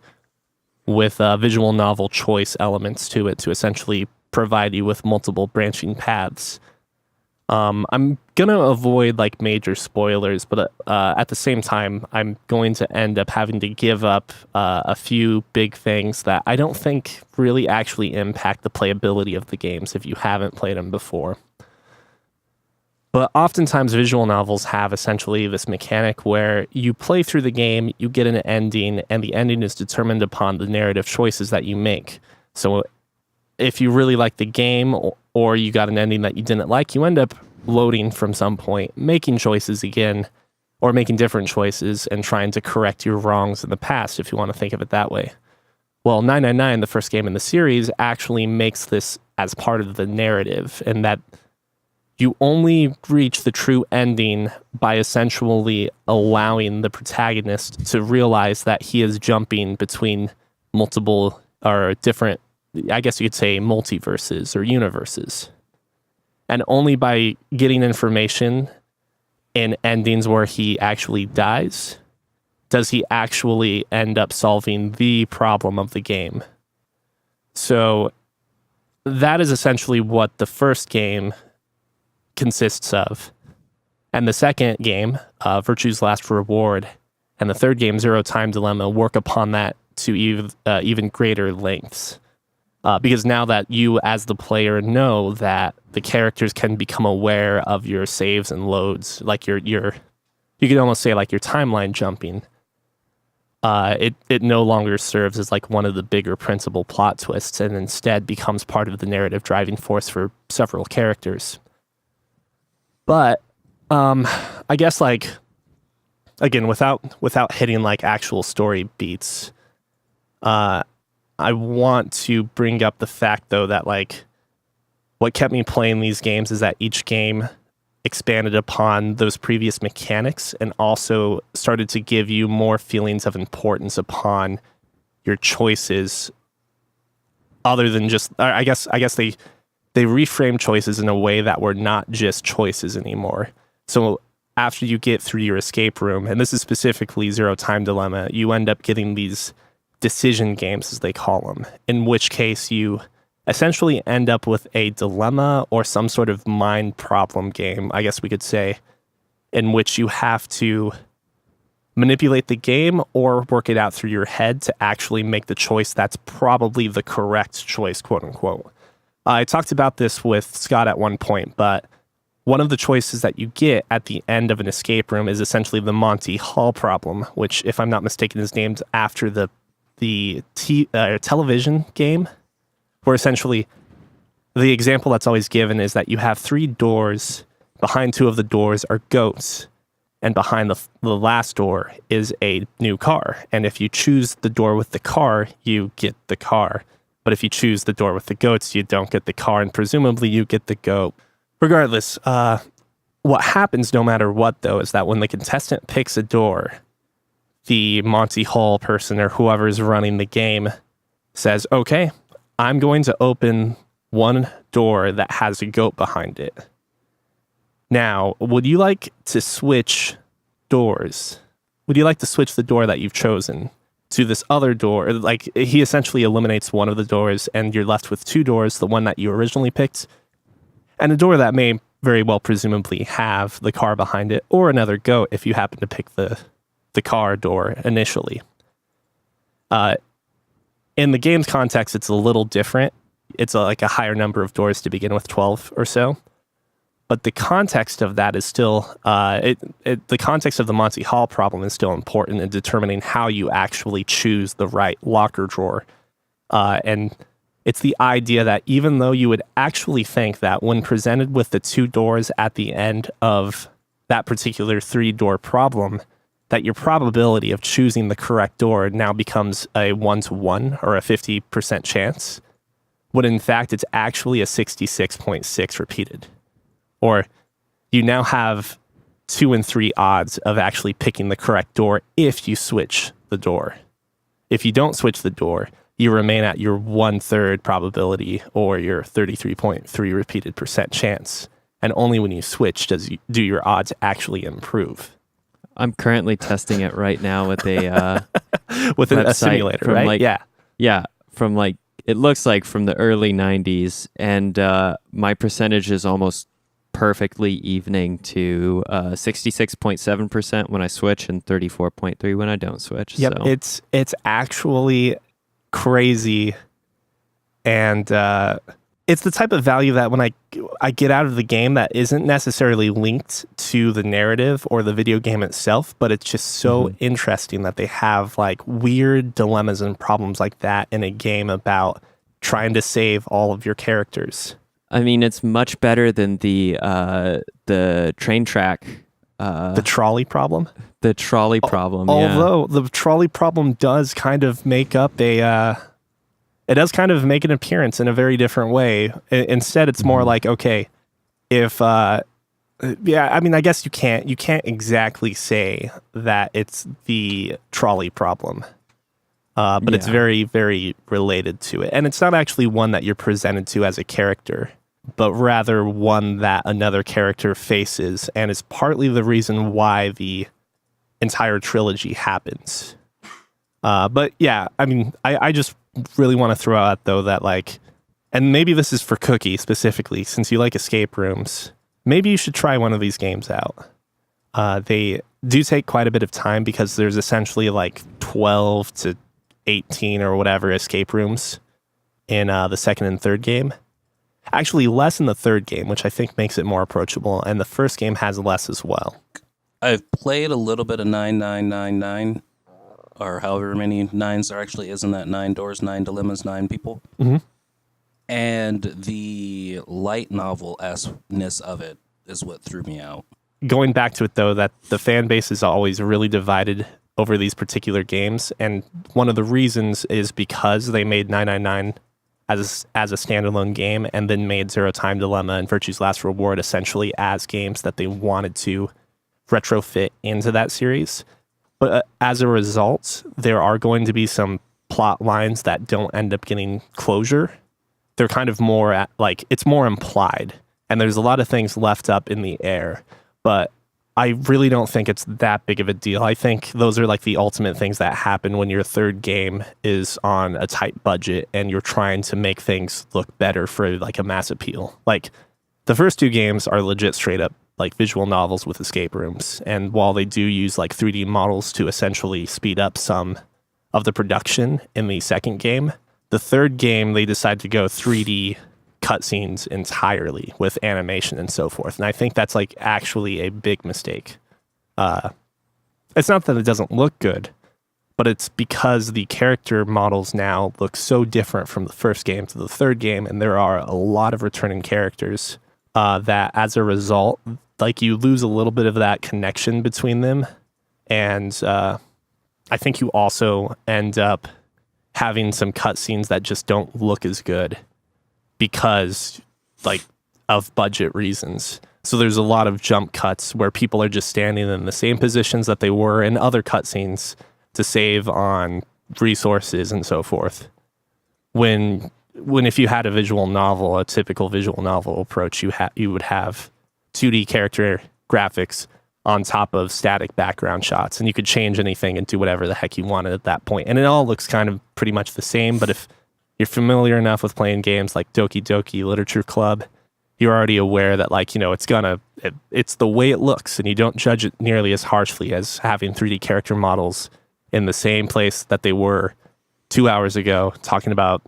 with visual novel choice elements to it to essentially provide you with multiple branching paths. I'm going to avoid major spoilers, but at the same time, I'm going to end up having to give up a few big things that I don't think really actually impact the playability of the games if you haven't played them before. But oftentimes visual novels have essentially this mechanic where you play through the game, you get an ending, and the ending is determined upon the narrative choices that you make. So if you really like the game or you got an ending that you didn't like, you end up loading from some point, making choices again, or making different choices and trying to correct your wrongs in the past, if you want to think of it that way. Well, 999, the first game in the series, actually makes this as part of the narrative, and that you only reach the true ending by essentially allowing the protagonist to realize that he is jumping between multiple or different, I guess you could say, multiverses or universes. And only by getting information in endings where he actually dies does he actually end up solving the problem of the game. So that is essentially what the first game consists of. And the second game, Virtue's Last Reward, and the third game, Zero Time Dilemma, work upon that to even greater lengths. Because now that you as the player know that the characters can become aware of your saves and loads, you could almost say your timeline jumping, it no longer serves as one of the bigger principal plot twists and instead becomes part of the narrative driving force for several characters. But I guess again, without hitting actual story beats, I want to bring up the fact, though, that what kept me playing these games is that each game expanded upon those previous mechanics and also started to give you more feelings of importance upon your choices, other than just, I guess they reframe choices in a way that were not just choices anymore. So after you get through your escape room, and this is specifically Zero Time Dilemma, you end up getting these decision games, as they call them, in which case you essentially end up with a dilemma or some sort of mind problem game, I guess we could say, in which you have to manipulate the game or work it out through your head to actually make the choice that's probably the correct choice, quote unquote. I talked about this with Scott at one point, but one of the choices that you get at the end of an escape room is essentially the Monty Hall problem, which, if I'm not mistaken, is named after the television game, where essentially the example that's always given is that you have 3 doors. Behind 2 of the doors are goats, and behind the last door is a new car. And if you choose the door with the car, you get the car. But if you choose the door with the goats, you don't get the car, and presumably you get the goat. Regardless, what happens no matter what, though, is that when the contestant picks a door, the Monty Hall person or whoever's running the game says, okay, I'm going to open one door that has a goat behind it. Now, would you like to switch doors? Would you like to switch the door that you've chosen to this other door? He essentially eliminates one of the doors and you're left with 2 doors, the one that you originally picked and a door that may very well presumably have the car behind it, or another goat if you happen to pick the car door initially. In the game's context, it's a little different. It's like a higher number of doors to begin with, 12 or so. But the context of that is still, the context of the Monty Hall problem is still important in determining how you actually choose the right locker drawer. And it's the idea that even though you would actually think that when presented with the 2 doors at the end of that particular 3-door problem, that your probability of choosing the correct door now becomes a 1-to-1 or a 50% chance, when in fact it's actually a 66.6 repeated. Or you now have 2 and 3 odds of actually picking the correct door if you switch the door. If you don't switch the door, you remain at your 1/3 probability or your 33.3 repeated percent chance. And only when you switch do your odds actually improve. I'm currently testing it right now with a with a simulator, from right? Yeah, from like, it looks like from the early 90s, and my percentage is almost perfectly evening to 66.7% when I switch and 34.3 when I don't switch. Yep, so. It's actually crazy, and it's the type of value that when I get out of the game that isn't necessarily linked to the narrative or the video game itself, but it's just so interesting that they have like weird dilemmas and problems like that in a game about trying to save all of your characters. I mean, it's much better than the train track. The trolley problem? The trolley problem, Although the trolley problem does kind of make up it does kind of make an appearance in a very different way. Instead, it's more like, okay, if, I mean, I guess you can't exactly say that it's the trolley problem. But it's very, very related to it. And it's not actually one that you're presented to as a character, but rather one that another character faces, and is partly the reason why the entire trilogy happens. But yeah, I mean, I just really want to throw out, though, that like, and maybe this is for Cuki specifically, since you like escape rooms, maybe you should try one of these games out. They do take quite a bit of time because there's essentially like 12 to 18 or whatever escape rooms in the second and third game. Actually, less in the third game, which I think makes it more approachable, and the first game has less as well. I've played a little bit of 9999, or however many nines there actually is in that 9 doors, 9 dilemmas, 9 people. Mm-hmm. And the light novel-esque-ness of it is what threw me out. Going back to it, though, that the fan base is always really divided over these particular games, and one of the reasons is because they made 999 as a standalone game, and then made Zero Time Dilemma and Virtue's Last Reward essentially as games that they wanted to retrofit into that series. But as a result, there are going to be some plot lines that don't end up getting closure. They're kind of more at, like, it's more implied, and there's a lot of things left up in the air, but I really don't think it's that big of a deal. I think those are like the ultimate things that happen when your third game is on a tight budget and you're trying to make things look better for like a mass appeal. Like the first 2 games are legit straight up like visual novels with escape rooms. And while they do use like 3D models to essentially speed up some of the production in the second game, the third game, they decide to go 3D cutscenes entirely with animation and so forth. And I think that's like actually a big mistake. It's not that it doesn't look good, but it's because the character models now look so different from the first game to the third game, and there are a lot of returning characters that as a result, like you lose a little bit of that connection between them. And I think you also end up having some cutscenes that just don't look as good because like of budget reasons. So there's a lot of jump cuts where people are just standing in the same positions that they were in other cutscenes to save on resources and so forth. When if you had a visual novel, a typical visual novel approach, you would have 2D character graphics on top of static background shots, and you could change anything and do whatever the heck you wanted at that point. And it all looks kind of pretty much the same, but if you're familiar enough with playing games like Doki Doki Literature Club you're already aware that like, it's the way it looks, and you don't judge it nearly as harshly as having 3D character models in the same place that they were 2 hours ago, talking about,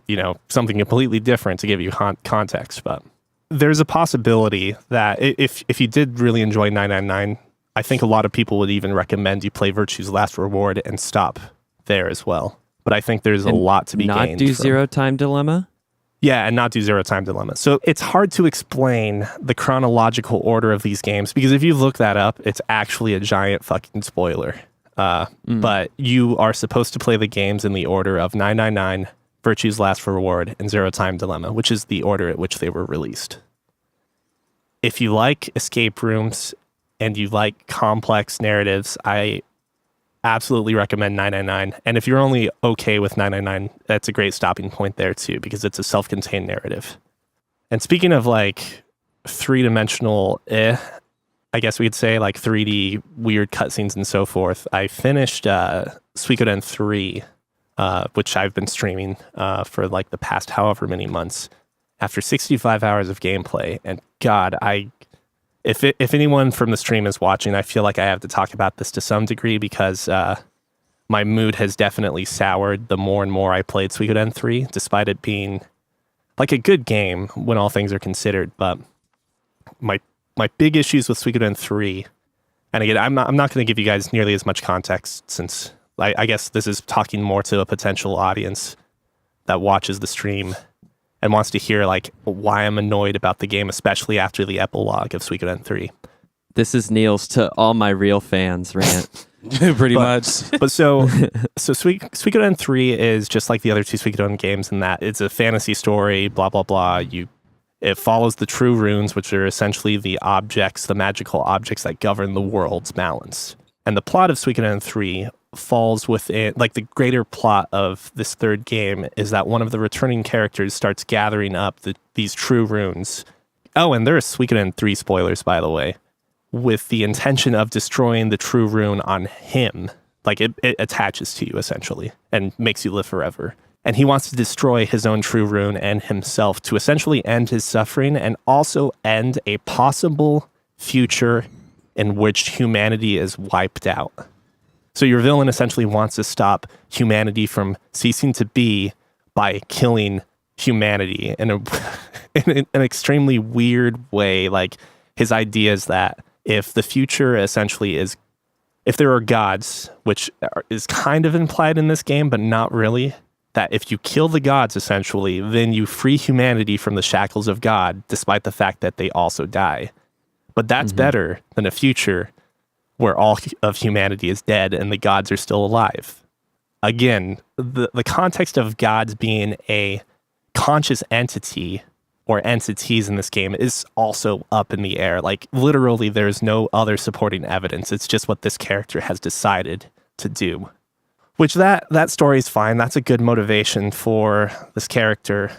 something completely different to give you context. But there's a possibility that if you did really enjoy 999, I think a lot of people would even recommend you play Virtue's Last Reward and stop there as well. But I think there's a lot to be gained. Not do Zero Time Dilemma? Yeah, and not do Zero Time Dilemma. So it's hard to explain the chronological order of these games, because if you look that up, it's actually a giant fucking spoiler. But you are supposed to play the games in the order of 999, Virtue's Last Reward, and Zero Time Dilemma, which is the order at which they were released. If you like escape rooms and you like complex narratives, I absolutely recommend 999. And if you're only okay with 999, that's a great stopping point there too, because it's a self-contained narrative. And speaking of like three-dimensional, I guess we could say like 3D weird cutscenes and so forth, I finished Suikoden 3, which I've been streaming for like the past however many months, after 65 hours of gameplay. And God, if anyone from the stream is watching, I feel like I have to talk about this to some degree, because my mood has definitely soured the more and more I played Suikoden 3, despite it being like a good game when all things are considered. But my big issues with Suikoden 3, and again, I'm not going to give you guys nearly as much context, since I guess this is talking more to a potential audience that watches the stream and wants to hear like why I'm annoyed about the game, especially after the epilogue of Suikoden 3. This is Neil's to all my real fans rant. Pretty much. But so Suikoden 3 is just like the other two Suikoden games in that it's a fantasy story, blah, blah, blah. It follows the true runes, which are essentially the magical objects that govern the world's balance. And the plot of Suikoden 3 falls within, like, the greater plot of this third game is that one of the returning characters starts gathering up these true runes. Oh, and there are Suikoden 3 spoilers, by the way, with the intention of destroying the true rune on him. Like, it attaches to you, essentially, and makes you live forever. And he wants to destroy his own true rune and himself to essentially end his suffering and also end a possible future in which humanity is wiped out. So your villain essentially wants to stop humanity from ceasing to be by killing humanity in an extremely weird way. Like, his idea is that if the future essentially is, if there are gods, which is kind of implied in this game, but not really, that if you kill the gods, essentially, then you free humanity from the shackles of God, despite the fact that they also die. But that's better than a future where all of humanity is dead and the gods are still alive. Again, the context of gods being a conscious entity or entities in this game is also up in the air. Like, literally, there's no other supporting evidence. It's just what this character has decided to do. Which that story is fine. That's a good motivation for this character.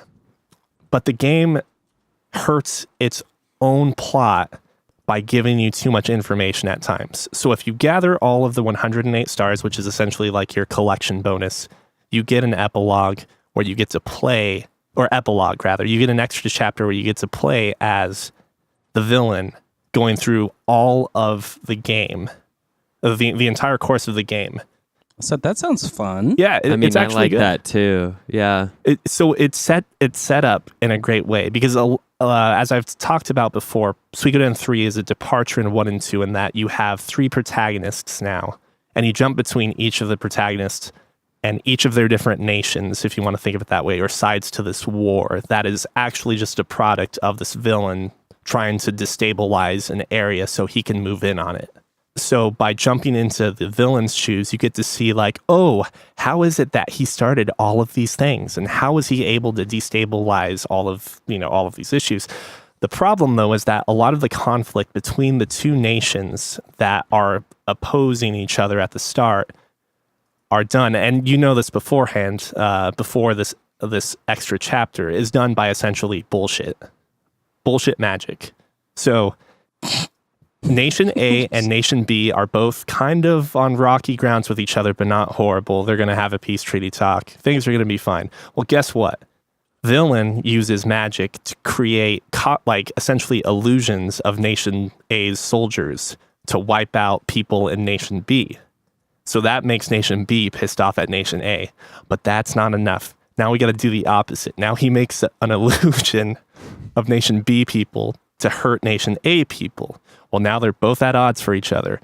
But the game hurts its own plot by giving you too much information at times. So if you gather all of the 108 stars, which is essentially like your collection bonus, you get an epilogue where you get to play, or epilogue rather, you get an extra chapter where you get to play as the villain going through all of the game, the entire course of the game. So that sounds fun. Yeah, it's actually I like good. that too. Yeah. So it's set up in a great way, because as I've talked about before, Suikoden 3 is a departure in 1 and 2 in that you have 3 protagonists now, and you jump between each of the protagonists and each of their different nations, if you want to think of it that way, or sides to this war that is actually just a product of this villain trying to destabilize an area so he can move in on it. So by jumping into the villain's shoes, you get to see like, oh, how is it that he started all of these things? And how was he able to destabilize all of these issues? The problem, though, is that a lot of the conflict between the two nations that are opposing each other at the start are done. And you know this beforehand, before this extra chapter, is done by essentially bullshit magic. So Nation A and Nation B are both kind of on rocky grounds with each other, but not horrible. They're going to have a peace treaty talk. Things are going to be fine. Well, guess what? villain uses magic to create like essentially illusions of Nation A's soldiers to wipe out people in Nation B. So that makes Nation B pissed off at Nation A. But that's not enough. Now we got to do the opposite. Now he makes an illusion of Nation B people to hurt Nation A people. Well, now they're both at odds for each other.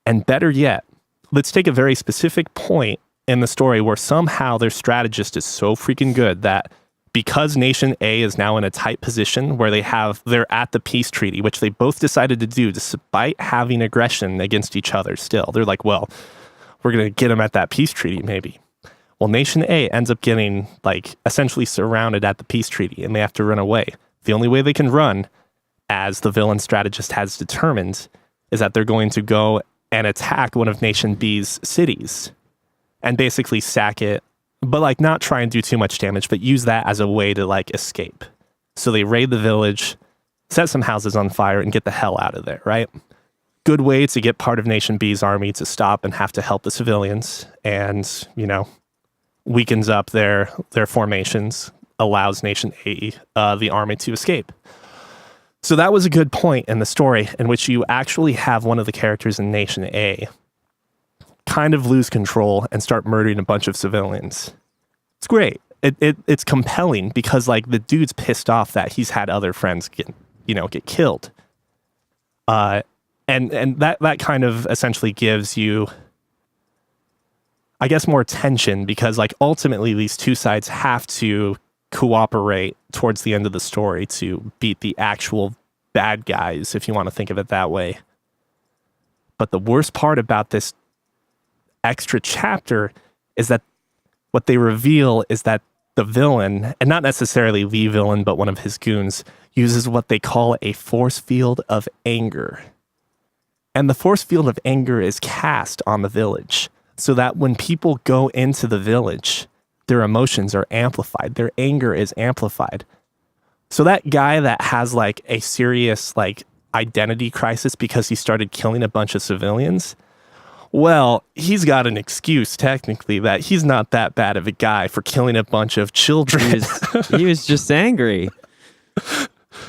And better yet, let's take a very specific point in the story where somehow their strategist is so freaking good that because Nation A is now in a tight position where they're at the peace treaty, which they both decided to do despite having aggression against each other still. They're like, well, we're going to get them at that peace treaty maybe. Well, Nation A ends up getting like essentially surrounded at the peace treaty and they have to run away. The only way they can run, as the villain strategist has determined, is that they're going to go and attack one of Nation B's cities and basically sack it, but like not try and do too much damage, but use that as a way to like escape. So they raid the village, set some houses on fire, and get the hell out of there, right? Good way to get part of Nation B's army to stop and have to help the civilians and, weakens up their formations, allows Nation A, the army, to escape. So that was a good point in the story in which you actually have one of the characters in Nation A kind of lose control and start murdering a bunch of civilians. It's great. It's compelling because like the dude's pissed off that he's had other friends get killed. And that kind of essentially gives you, I guess, more tension because like ultimately these two sides have to cooperate towards the end of the story to beat the actual bad guys, if you want to think of it that way. But the worst part about this extra chapter is that what they reveal is that the villain, and not necessarily the villain, but one of his goons, uses what they call a force field of anger. And the force field of anger is cast on the village so that when people go into the village, their emotions are amplified. Their anger is amplified. So that guy that has like a serious like identity crisis because he started killing a bunch of civilians, well, he's got an excuse technically that he's not that bad of a guy for killing a bunch of children. He was just angry.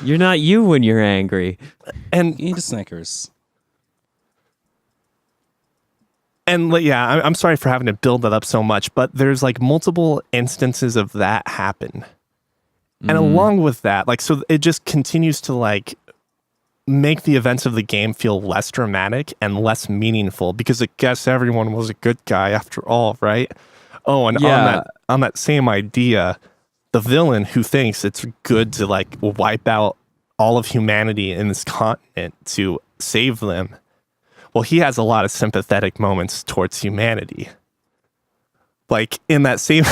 You're not you when you're angry. And eat Snickers. And yeah, I'm sorry for having to build that up so much, but there's like multiple instances of that happen. And along with that, like, so it just continues to like make the events of the game feel less dramatic and less meaningful because I guess everyone was a good guy after all, right? Oh, and on that same idea, the villain who thinks it's good to like wipe out all of humanity in this continent to save them, well, he has a lot of sympathetic moments towards humanity. Like in that same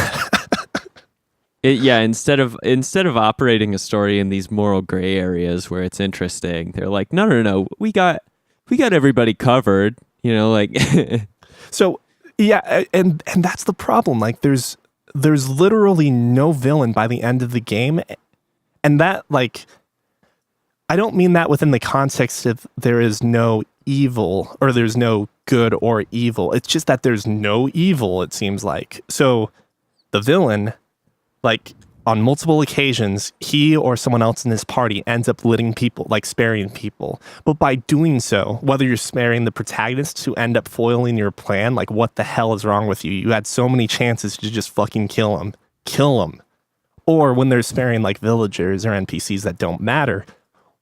instead of operating a story in these moral gray areas where it's interesting, they're like, no, we got everybody covered, like. So yeah, and that's the problem. Like there's literally no villain by the end of the game, and that like, I don't mean that within the context of there is no evil or there's no good or evil. It's just that there's no evil, it seems like. So the villain, like on multiple occasions, he or someone else in this party ends up letting people, like sparing people. But by doing so, whether you're sparing the protagonists who end up foiling your plan, like what the hell is wrong with you? You had so many chances to just fucking kill them. Or when they're sparing like villagers or NPCs that don't matter,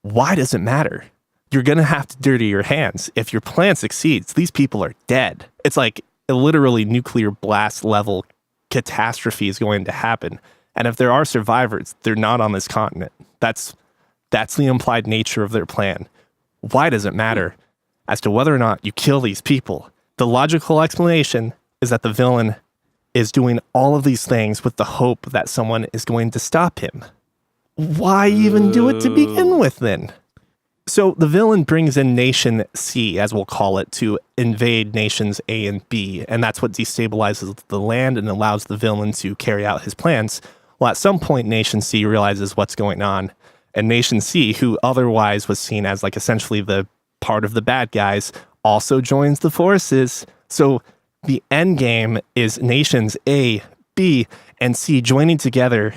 why does it matter? You're going to have to dirty your hands. If your plan succeeds, these people are dead. It's like a literally nuclear blast level catastrophe is going to happen. And if there are survivors, they're not on this continent. That's the implied nature of their plan. Why does it matter as to whether or not you kill these people? The logical explanation is that the villain is doing all of these things with the hope that someone is going to stop him. Why even do it to begin with then? So the villain brings in Nation C, as we'll call it, to invade Nations A and B, and that's what destabilizes the land and allows the villain to carry out his plans. Well, at some point, Nation C realizes what's going on, and Nation C, who otherwise was seen as like essentially the part of the bad guys, also joins the forces. So the end game is Nations A, B, and C joining together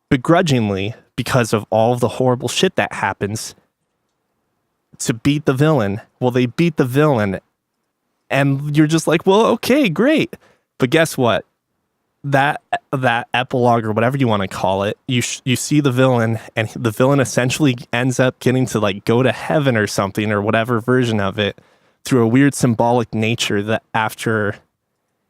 begrudgingly, because of all of the horrible shit that happens, to beat the villain. Well, they beat the villain, and you're just like, well, okay, great. But guess what? That epilogue, or whatever you want to call it, you see the villain, and the villain essentially ends up getting to like go to heaven or something, or whatever version of it, through a weird symbolic nature that after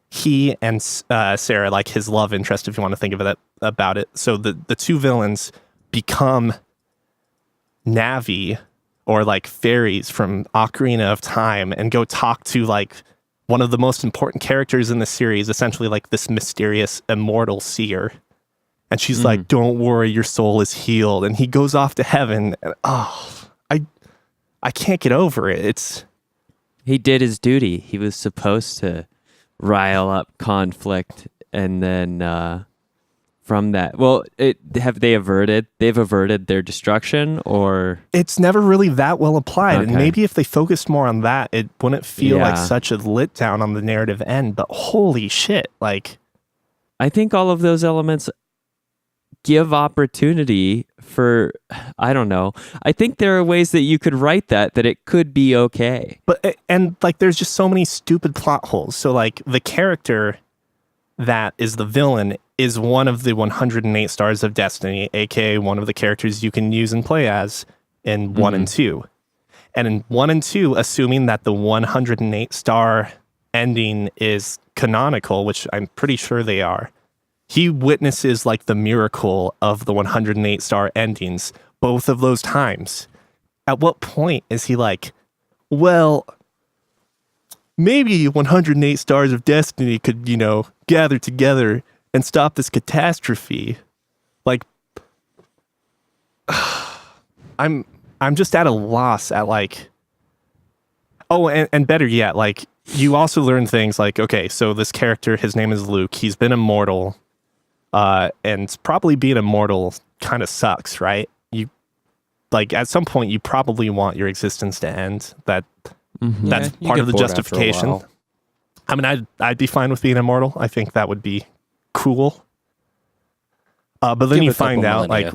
he and Sarah, like his love interest, if you want to think of it about it. So the two villains become Navi, or like fairies from Ocarina of Time, and go talk to like one of the most important characters in the series, essentially like this mysterious immortal seer. And she's like, don't worry, your soul is healed. And he goes off to heaven. And, I can't get over it. He did his duty. He was supposed to rile up conflict, and then from that, well, they've averted their destruction, or it's never really that well applied. Okay. And maybe if they focused more on that, it wouldn't feel like such a lit down on the narrative end. But holy shit, like, I think all of those elements give opportunity for, I don't know. I think there are ways that you could write that it could be okay. But, and like, there's just so many stupid plot holes. So like the character that is the villain is one of the 108 stars of destiny, aka one of the characters you can use and play as in 1 and 2. And in 1 and 2, assuming that the 108 star ending is canonical, which I'm pretty sure they are, he witnesses like the miracle of the 108 star endings both of those times. At what point is he like, well, maybe 108 stars of destiny could, gather together and stop this catastrophe? Like, I'm just at a loss at like, and better yet, like, you also learn things like, okay, so this character, his name is Luke. He's been immortal, and probably being immortal kind of sucks, right? You, like, at some point, you probably want your existence to end. That's part of the justification. I mean, I'd be fine with being immortal. I think that would be cool. But then you find out, like,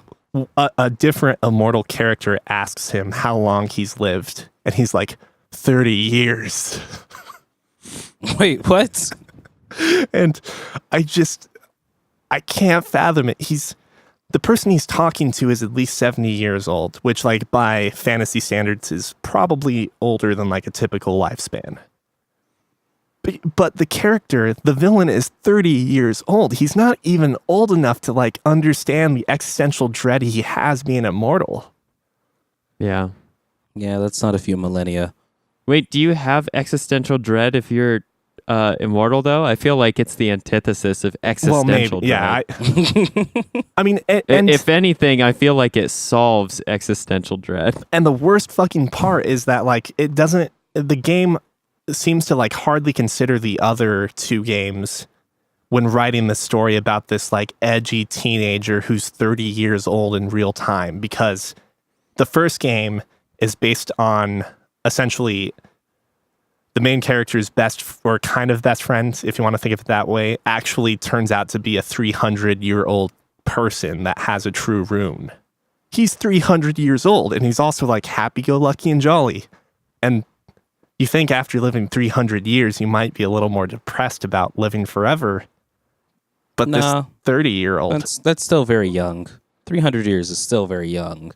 a different immortal character asks him how long he's lived, and he's like, 30 years. Wait, what? And I can't fathom it. The person he's talking to is at least 70 years old, which, like, by fantasy standards is probably older than like a typical lifespan. But the character, the villain, is 30 years old. He's not even old enough to like understand the existential dread he has being immortal. Yeah. Yeah, that's not a few millennia. Wait, do you have existential dread if you're immortal, though? I feel like it's the antithesis of existential dread. Yeah. I mean, and if anything, I feel like it solves existential dread. And the worst fucking part is that, like, the game seems to like hardly consider the other two games when writing the story about this like edgy teenager who's 30 years old in real time, because the first game is based on essentially the main character's best or kind of best friend, if you want to think of it that way, actually turns out to be a 300-year-old person that has a true rune. He's 300 years old, and he's also like happy-go-lucky and jolly. And you think after living 300 years, you might be a little more depressed about living forever. But this 30-year-old... That's still very young. 300 years is still very young.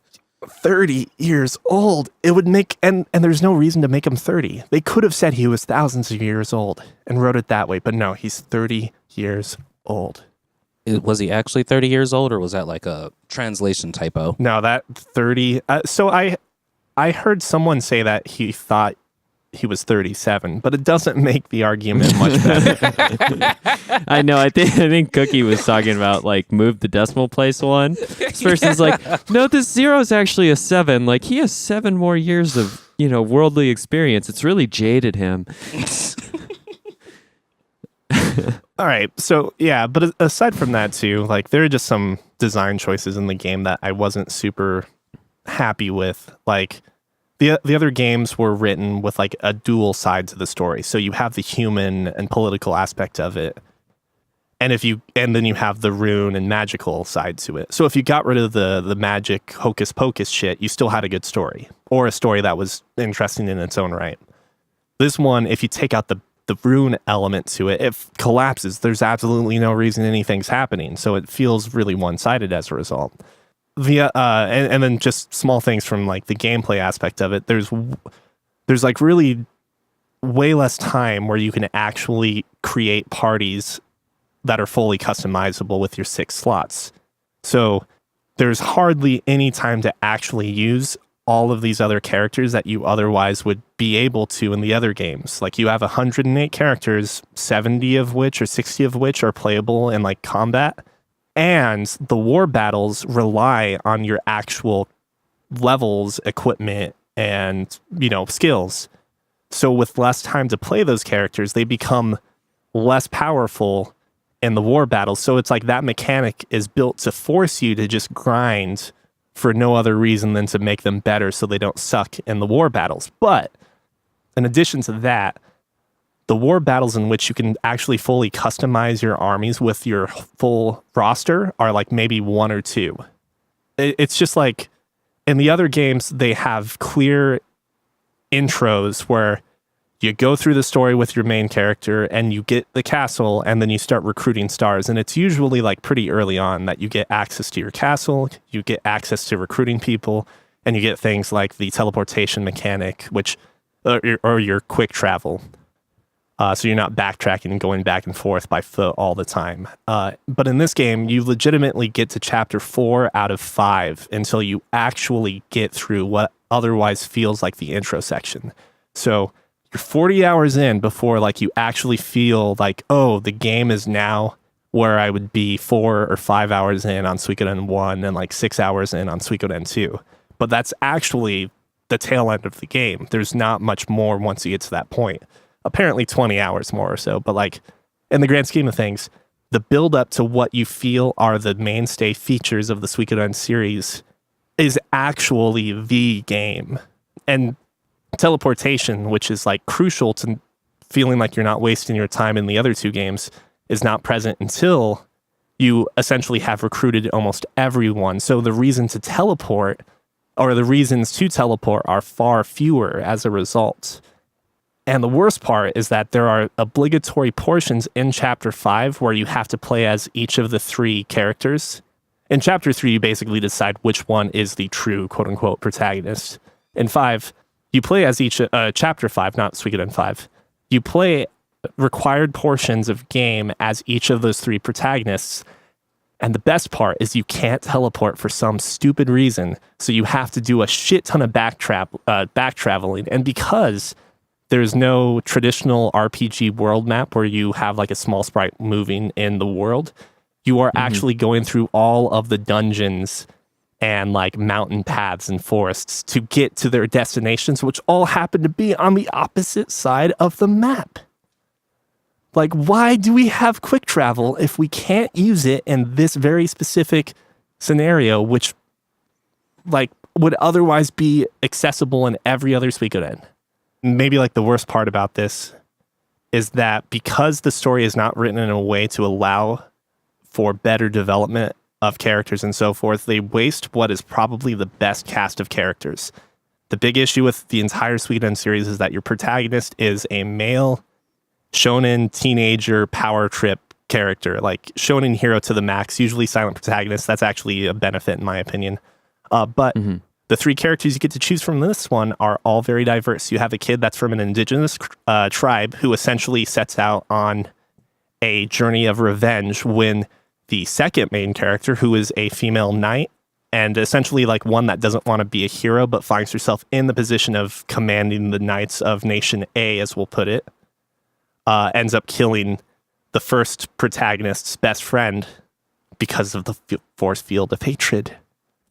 30 years old. It would make... And there's no reason to make him 30. They could have said he was thousands of years old and wrote it that way. But no, he's 30 years old. Was he actually 30 years old, or was that like a translation typo? No, that 30... so I heard someone say that he thought he was 37, but it doesn't make the argument much better. I know. I think Cookie was talking about like move the decimal place one. This person's like, no, this 0 is actually a 7. Like he has 7 more years of worldly experience. It's really jaded him. All right, so yeah, but aside from that too, like there are just some design choices in the game that I wasn't super happy with. Like the other games were written with like a dual side to the story. So you have the human and political aspect of it. And then you have the rune and magical side to it. So if you got rid of the magic hocus pocus shit, you still had a good story, or a story that was interesting in its own right. This one, if you take out the rune element to it, it collapses. There's absolutely no reason anything's happening. So it feels really one-sided as a result. And then just small things from like the gameplay aspect of it. There's like really way less time where you can actually create parties that are fully customizable with your 6 slots. So there's hardly any time to actually use all of these other characters that you otherwise would be able to in the other games. Like you have 108 characters, 70 of which or 60 of which are playable in like combat. And the war battles rely on your actual levels, equipment, and, skills. So with less time to play those characters, they become less powerful in the war battles. So it's like that mechanic is built to force you to just grind for no other reason than to make them better so they don't suck in the war battles. But in addition to that, the war battles in which you can actually fully customize your armies with your full roster are like maybe 1 or 2. It's just like in the other games, they have clear intros where you go through the story with your main character and you get the castle and then you start recruiting stars. And it's usually like pretty early on that you get access to your castle, you get access to recruiting people, and you get things like the teleportation mechanic, which or your quick travel. So you're not backtracking and going back and forth by foot all the time. But in this game, you legitimately get to chapter 4 out of 5 until you actually get through what otherwise feels like the intro section. So you're 40 hours in before like you actually feel like, oh, the game is now where I would be 4 or 5 hours in on Suikoden 1 and like 6 hours in on Suikoden 2. But that's actually the tail end of the game. There's not much more once you get to that point. Apparently 20 hours more or so, but like in the grand scheme of things, the build up to what you feel are the mainstay features of the Suikoden series is actually the game. And teleportation, which is like crucial to feeling like you're not wasting your time in the other 2 games, is not present until you essentially have recruited almost everyone. So the reason to teleport, or the reasons to teleport, are far fewer as a result. And the worst part is that there are obligatory portions in Chapter 5 where you have to play as each of the 3 characters. In Chapter 3, you basically decide which one is the true quote-unquote protagonist. In 5, you play as each, Chapter 5, not Suikoden 5. You play required portions of game as each of those 3 protagonists. And the best part is you can't teleport for some stupid reason. So you have to do a shit ton of back traveling. And because there's no traditional RPG world map where you have like a small sprite moving in the world, you are actually going through all of the dungeons and like mountain paths and forests to get to their destinations, which all happen to be on the opposite side of the map. Like, why do we have quick travel if we can't use it in this very specific scenario, which like would otherwise be accessible in every other Suikoden? Maybe like the worst part about this is that because the story is not written in a way to allow for better development of characters and so forth, they waste what is probably the best cast of characters. The big issue with the entire Suikoden series is that your protagonist is a male shonen teenager power trip character, like shonen hero to the max, usually silent protagonist. That's actually a benefit in my opinion. But the 3 characters you get to choose from this one are all very diverse. You have a kid that's from an indigenous tribe who essentially sets out on a journey of revenge when the second main character, who is a female knight and essentially like one that doesn't want to be a hero but finds herself in the position of commanding the knights of Nation A, as we'll put it, ends up killing the first protagonist's best friend because of the force field of hatred.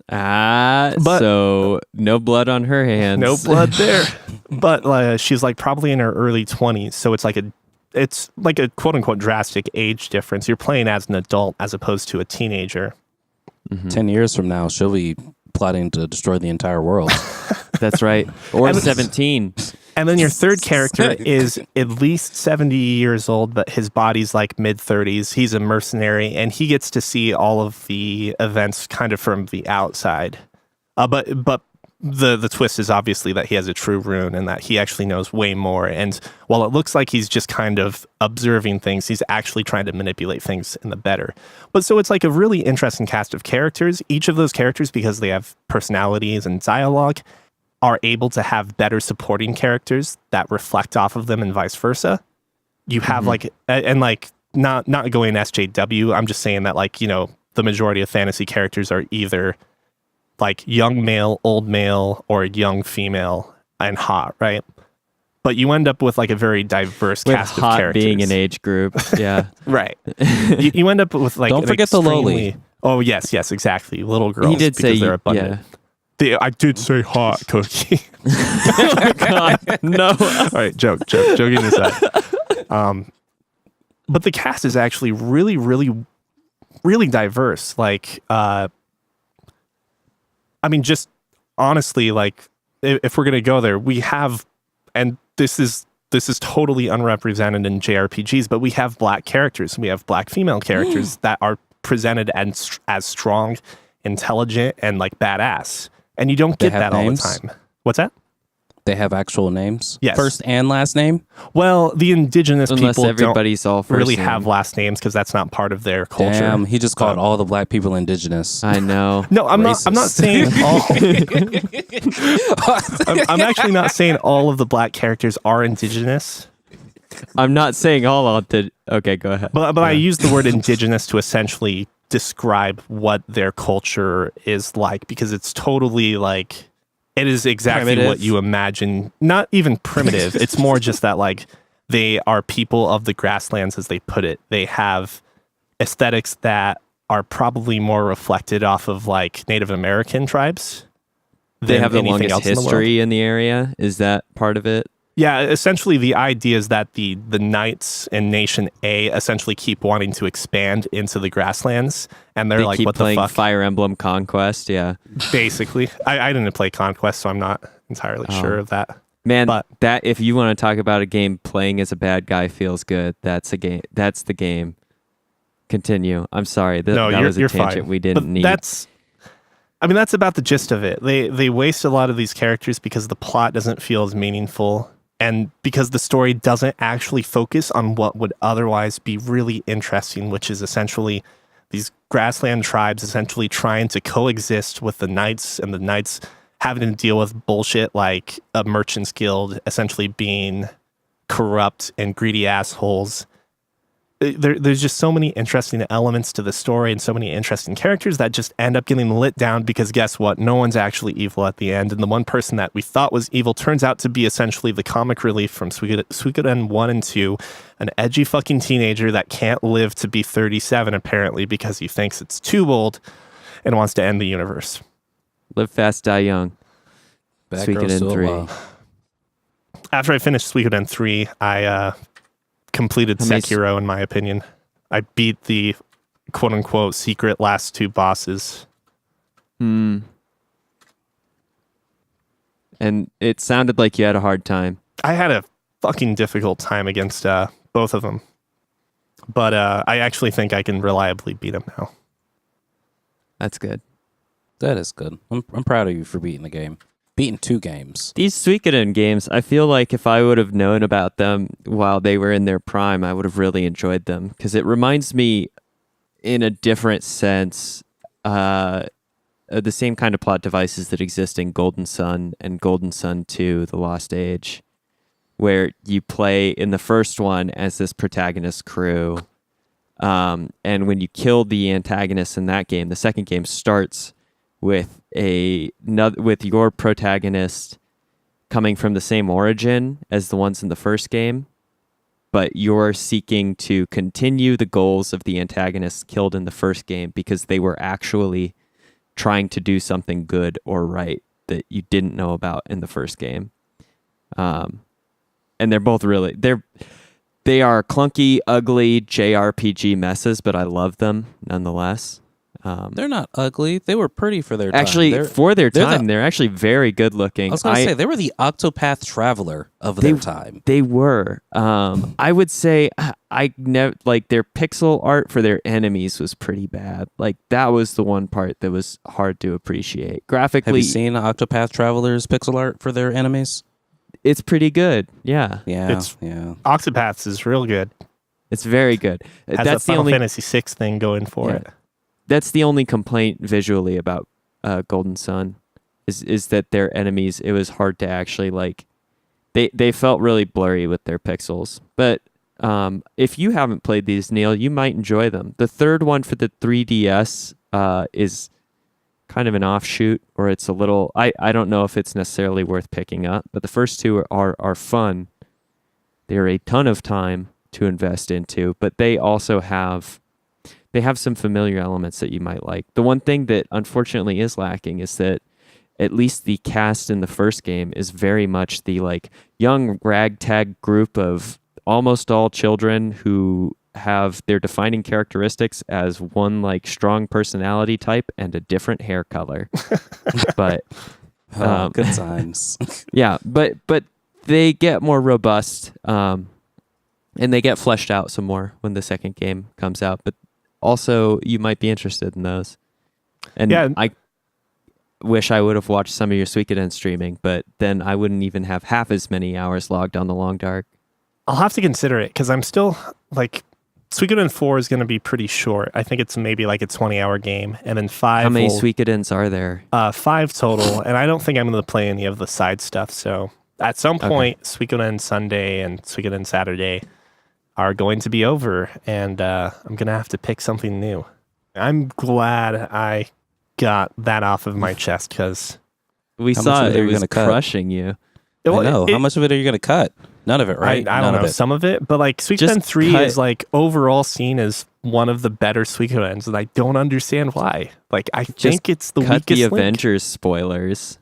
So no blood on her hands. No blood there. But she's like probably in her early 20s, so it's like a quote unquote drastic age difference. You're playing as an adult as opposed to a teenager. 10 years from now, she'll be plotting to destroy the entire world. That's right. Or 17. And then your third character is at least 70 years old, but his body's like mid-30s. He's a mercenary, and he gets to see all of the events kind of from the outside. But the twist is obviously that he has a true rune and that he actually knows way more. And while it looks like he's just kind of observing things, he's actually trying to manipulate things in the better. But so it's like a really interesting cast of characters. Each of those characters, because they have personalities and dialogue, are able to have better supporting characters that reflect off of them and vice versa. You have like, and like not going SJW, I'm just saying that like, you know, the majority of fantasy characters are either like young male, old male, or young female and hot, right? But you end up with like a very diverse with cast hot of characters. being an age group. Yeah. Right. You end up with like... Don't forget the lowly. Oh, yes, exactly. Little girls. He did because say, they're abundant. yeah. I did say hot, Cookie. Oh, God. No. All right, joking aside. But the cast is actually really, really, really diverse. Like, I mean, just honestly, like, if we're gonna go there, we have, and this is totally unrepresented in JRPGs, but we have black characters. We have black female characters that are presented as strong, intelligent, and like badass. And you don't get that all the time. What's that? They have actual names? Yes. First and last name? Well, the indigenous Unless people everybody's all don't first really name. have last names because that's not part of their culture. Damn, he just called all the black people indigenous. I know. No, I'm not saying all. I'm actually not saying all of the black characters are indigenous. I'm not saying all did. Okay, go ahead. But I use the word indigenous to essentially describe what their culture is like, because it's totally like, it is exactly primitive. what you imagine. Not even primitive. It's more just that like they are people of the grasslands, as they put it. They have aesthetics that are probably more reflected off of like Native American tribes. They have the anything longest else in the world. history in the area. Is that part of it? Yeah, essentially the idea is that the knights in Nation A essentially keep wanting to expand into the grasslands, and they're They like, keep what the playing fuck? Fire Emblem Conquest. Yeah, Basically. I didn't play Conquest, so I'm not entirely sure of that. man. But- that if you want to talk about a game playing as a bad guy feels good, that's a game. That's the game. Continue. I'm sorry. No, that was a you're tangent fine. we didn't But need. that's about the gist of it. They waste a lot of these characters because the plot doesn't feel as meaningful, and because the story doesn't actually focus on what would otherwise be really interesting, which is essentially these grassland tribes essentially trying to coexist with the knights, and the knights having to deal with bullshit like a merchant's guild essentially being corrupt and greedy assholes. There's just so many interesting elements to the story and so many interesting characters that just end up getting lit down, because guess what? No one's actually evil at the end. And the one person that we thought was evil turns out to be essentially the comic relief from Suikoden 1 and 2, an edgy fucking teenager that can't live to be 37 apparently because he thinks it's too old and wants to end the universe. Live fast, die young. Bad girl Suikoden still 3. alive. After I finished Suikoden 3, I completed How many Sekiro, in my opinion. I beat the quote-unquote secret last two bosses. And it sounded like you had a hard time. I had a fucking difficult time against both of them. But I actually think I can reliably beat them now. That's good. That is good. I'm proud of you for beating the game. Beating 2 games. These Suikoden games, I feel like if I would have known about them while they were in their prime, I would have really enjoyed them, because it reminds me, in a different sense, of the same kind of plot devices that exist in Golden Sun and Golden Sun 2, The Lost Age, where you play in the first one as this protagonist crew, and when you kill the antagonist in that game, the second game starts with with your protagonist coming from the same origin as the ones in the first game, but you're seeking to continue the goals of the antagonists killed in the first game because they were actually trying to do something good or right that you didn't know about in the first game. And they're both really they are clunky, ugly JRPG messes, but I love them nonetheless. They're not ugly. They were pretty for their time. Actually, for their time, they're actually very good looking. I was going to say, they were the Octopath Traveler of their time. They were. I would say I never like their pixel art for their enemies was pretty bad. Like that was the one part that was hard to appreciate. Graphically, have you seen Octopath Traveler's pixel art for their enemies? It's pretty good. Yeah. Octopaths is real good. It's very good. Has that's the Final Fantasy VI thing going for it. That's the only complaint visually about Golden Sun is that their enemies, it was hard to actually like, they felt really blurry with their pixels. But if you haven't played these, Neil, you might enjoy them. The third one for the 3DS is kind of an offshoot, or it's a little, I don't know if it's necessarily worth picking up, but the first two are fun. They're a ton of time to invest into, but they also have some familiar elements that you might like. The one thing that unfortunately is lacking is that at least the cast in the first game is very much the like young ragtag group of almost all children who have their defining characteristics as one like strong personality type and a different hair color. But good times. Yeah, but they get more robust and they get fleshed out some more when the second game comes out. But also, you might be interested in those. And I wish I would have watched some of your Suikoden streaming, but then I wouldn't even have half as many hours logged on the Long Dark. I'll have to consider it because I'm still like Suikoden 4 is going to be pretty short. I think it's maybe like a 20-hour game, and then 5. How many Suikodens are there? 5 total, and I don't think I'm going to play any of the side stuff. So at some point, Suikoden Sunday and Suikoden Saturday are going to be over, and I'm going to have to pick something new. I'm glad I got that off of my chest because we saw it was crushing you. I know. How much of it are you going to cut? None of it, right? I don't know. Some of it, but like Suikoden 3 is like overall seen as one of the better Suikodens, and I don't understand why. Like I think it's the cut weakest the Avengers spoilers.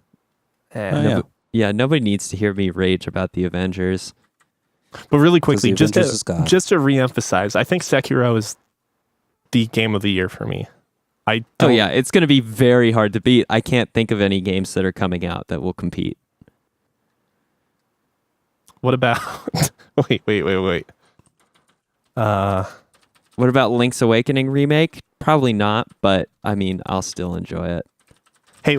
Nobody needs to hear me rage about the Avengers. But really quickly, just to reemphasize, I think Sekiro is the game of the year for me. It's going to be very hard to beat. I can't think of any games that are coming out that will compete. What about... wait. What about Link's Awakening remake? Probably not, but I mean, I'll still enjoy it. Hey,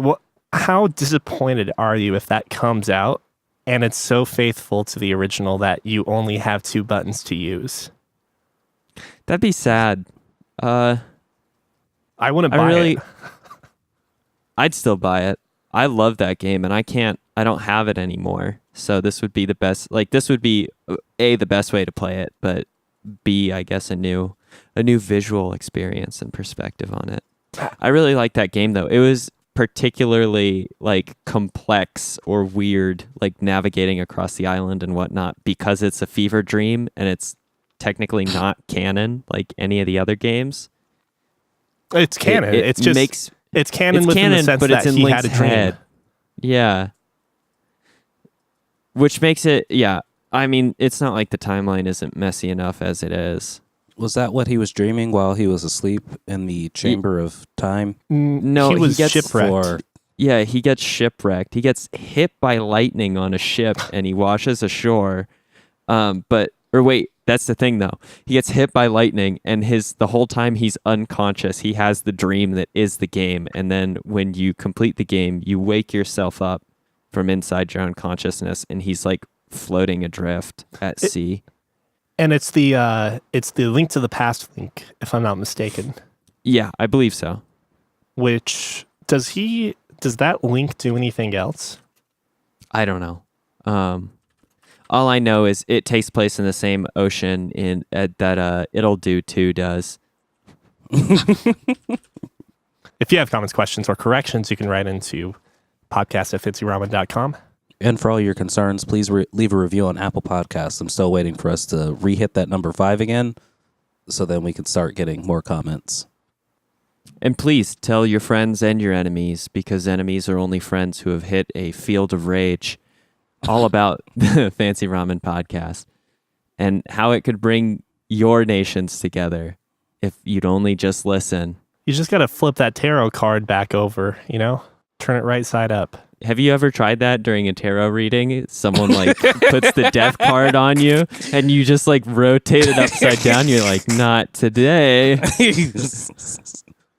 how disappointed are you if that comes out and it's so faithful to the original that you only have 2 buttons to use? That'd be sad. I wouldn't buy it. I'd still buy it. I love that game, and I don't have it anymore. So this would be the best. Like this would be A, the best way to play it, but B, I guess a new visual experience and perspective on it. I really like that game though. It was particularly like complex or weird, like navigating across the island and whatnot, because it's a fever dream and it's technically not canon like any of the other games. It's canon. It's canon within the sense but that it's in he Link's had a dream. Head. Yeah. Which makes it, I mean, it's not like the timeline isn't messy enough as it is. Was that what he was dreaming while he was asleep in the chamber of time? No, he gets shipwrecked. He gets shipwrecked. He gets hit by lightning on a ship and he washes ashore. That's the thing though. He gets hit by lightning and the whole time he's unconscious. He has the dream that is the game. And then when you complete the game, you wake yourself up from inside your unconsciousness and he's like floating adrift at sea. And it's the Link to the Past link, if I'm not mistaken. Yeah, I believe so. Which does that link do anything else? I don't know. All I know is it takes place in the same ocean that It'll Do 2 does. If you have comments, questions, or corrections, you can write into podcast@fancyramen.com. And for all your concerns, please leave a review on Apple Podcasts. I'm still waiting for us to re-hit that number 5 again, so then we can start getting more comments. And please tell your friends and your enemies, because enemies are only friends who have hit a field of rage, all about the Fancy Ramen podcast and how it could bring your nations together if you'd only just listen You just got to flip that tarot card back over, turn it right side up. Have you ever tried that during a tarot reading? Someone like puts the death card on you and you just like rotate it upside down. You're like, not today.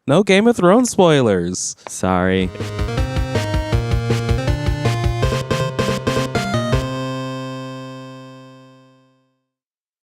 No Game of Thrones spoilers. Sorry.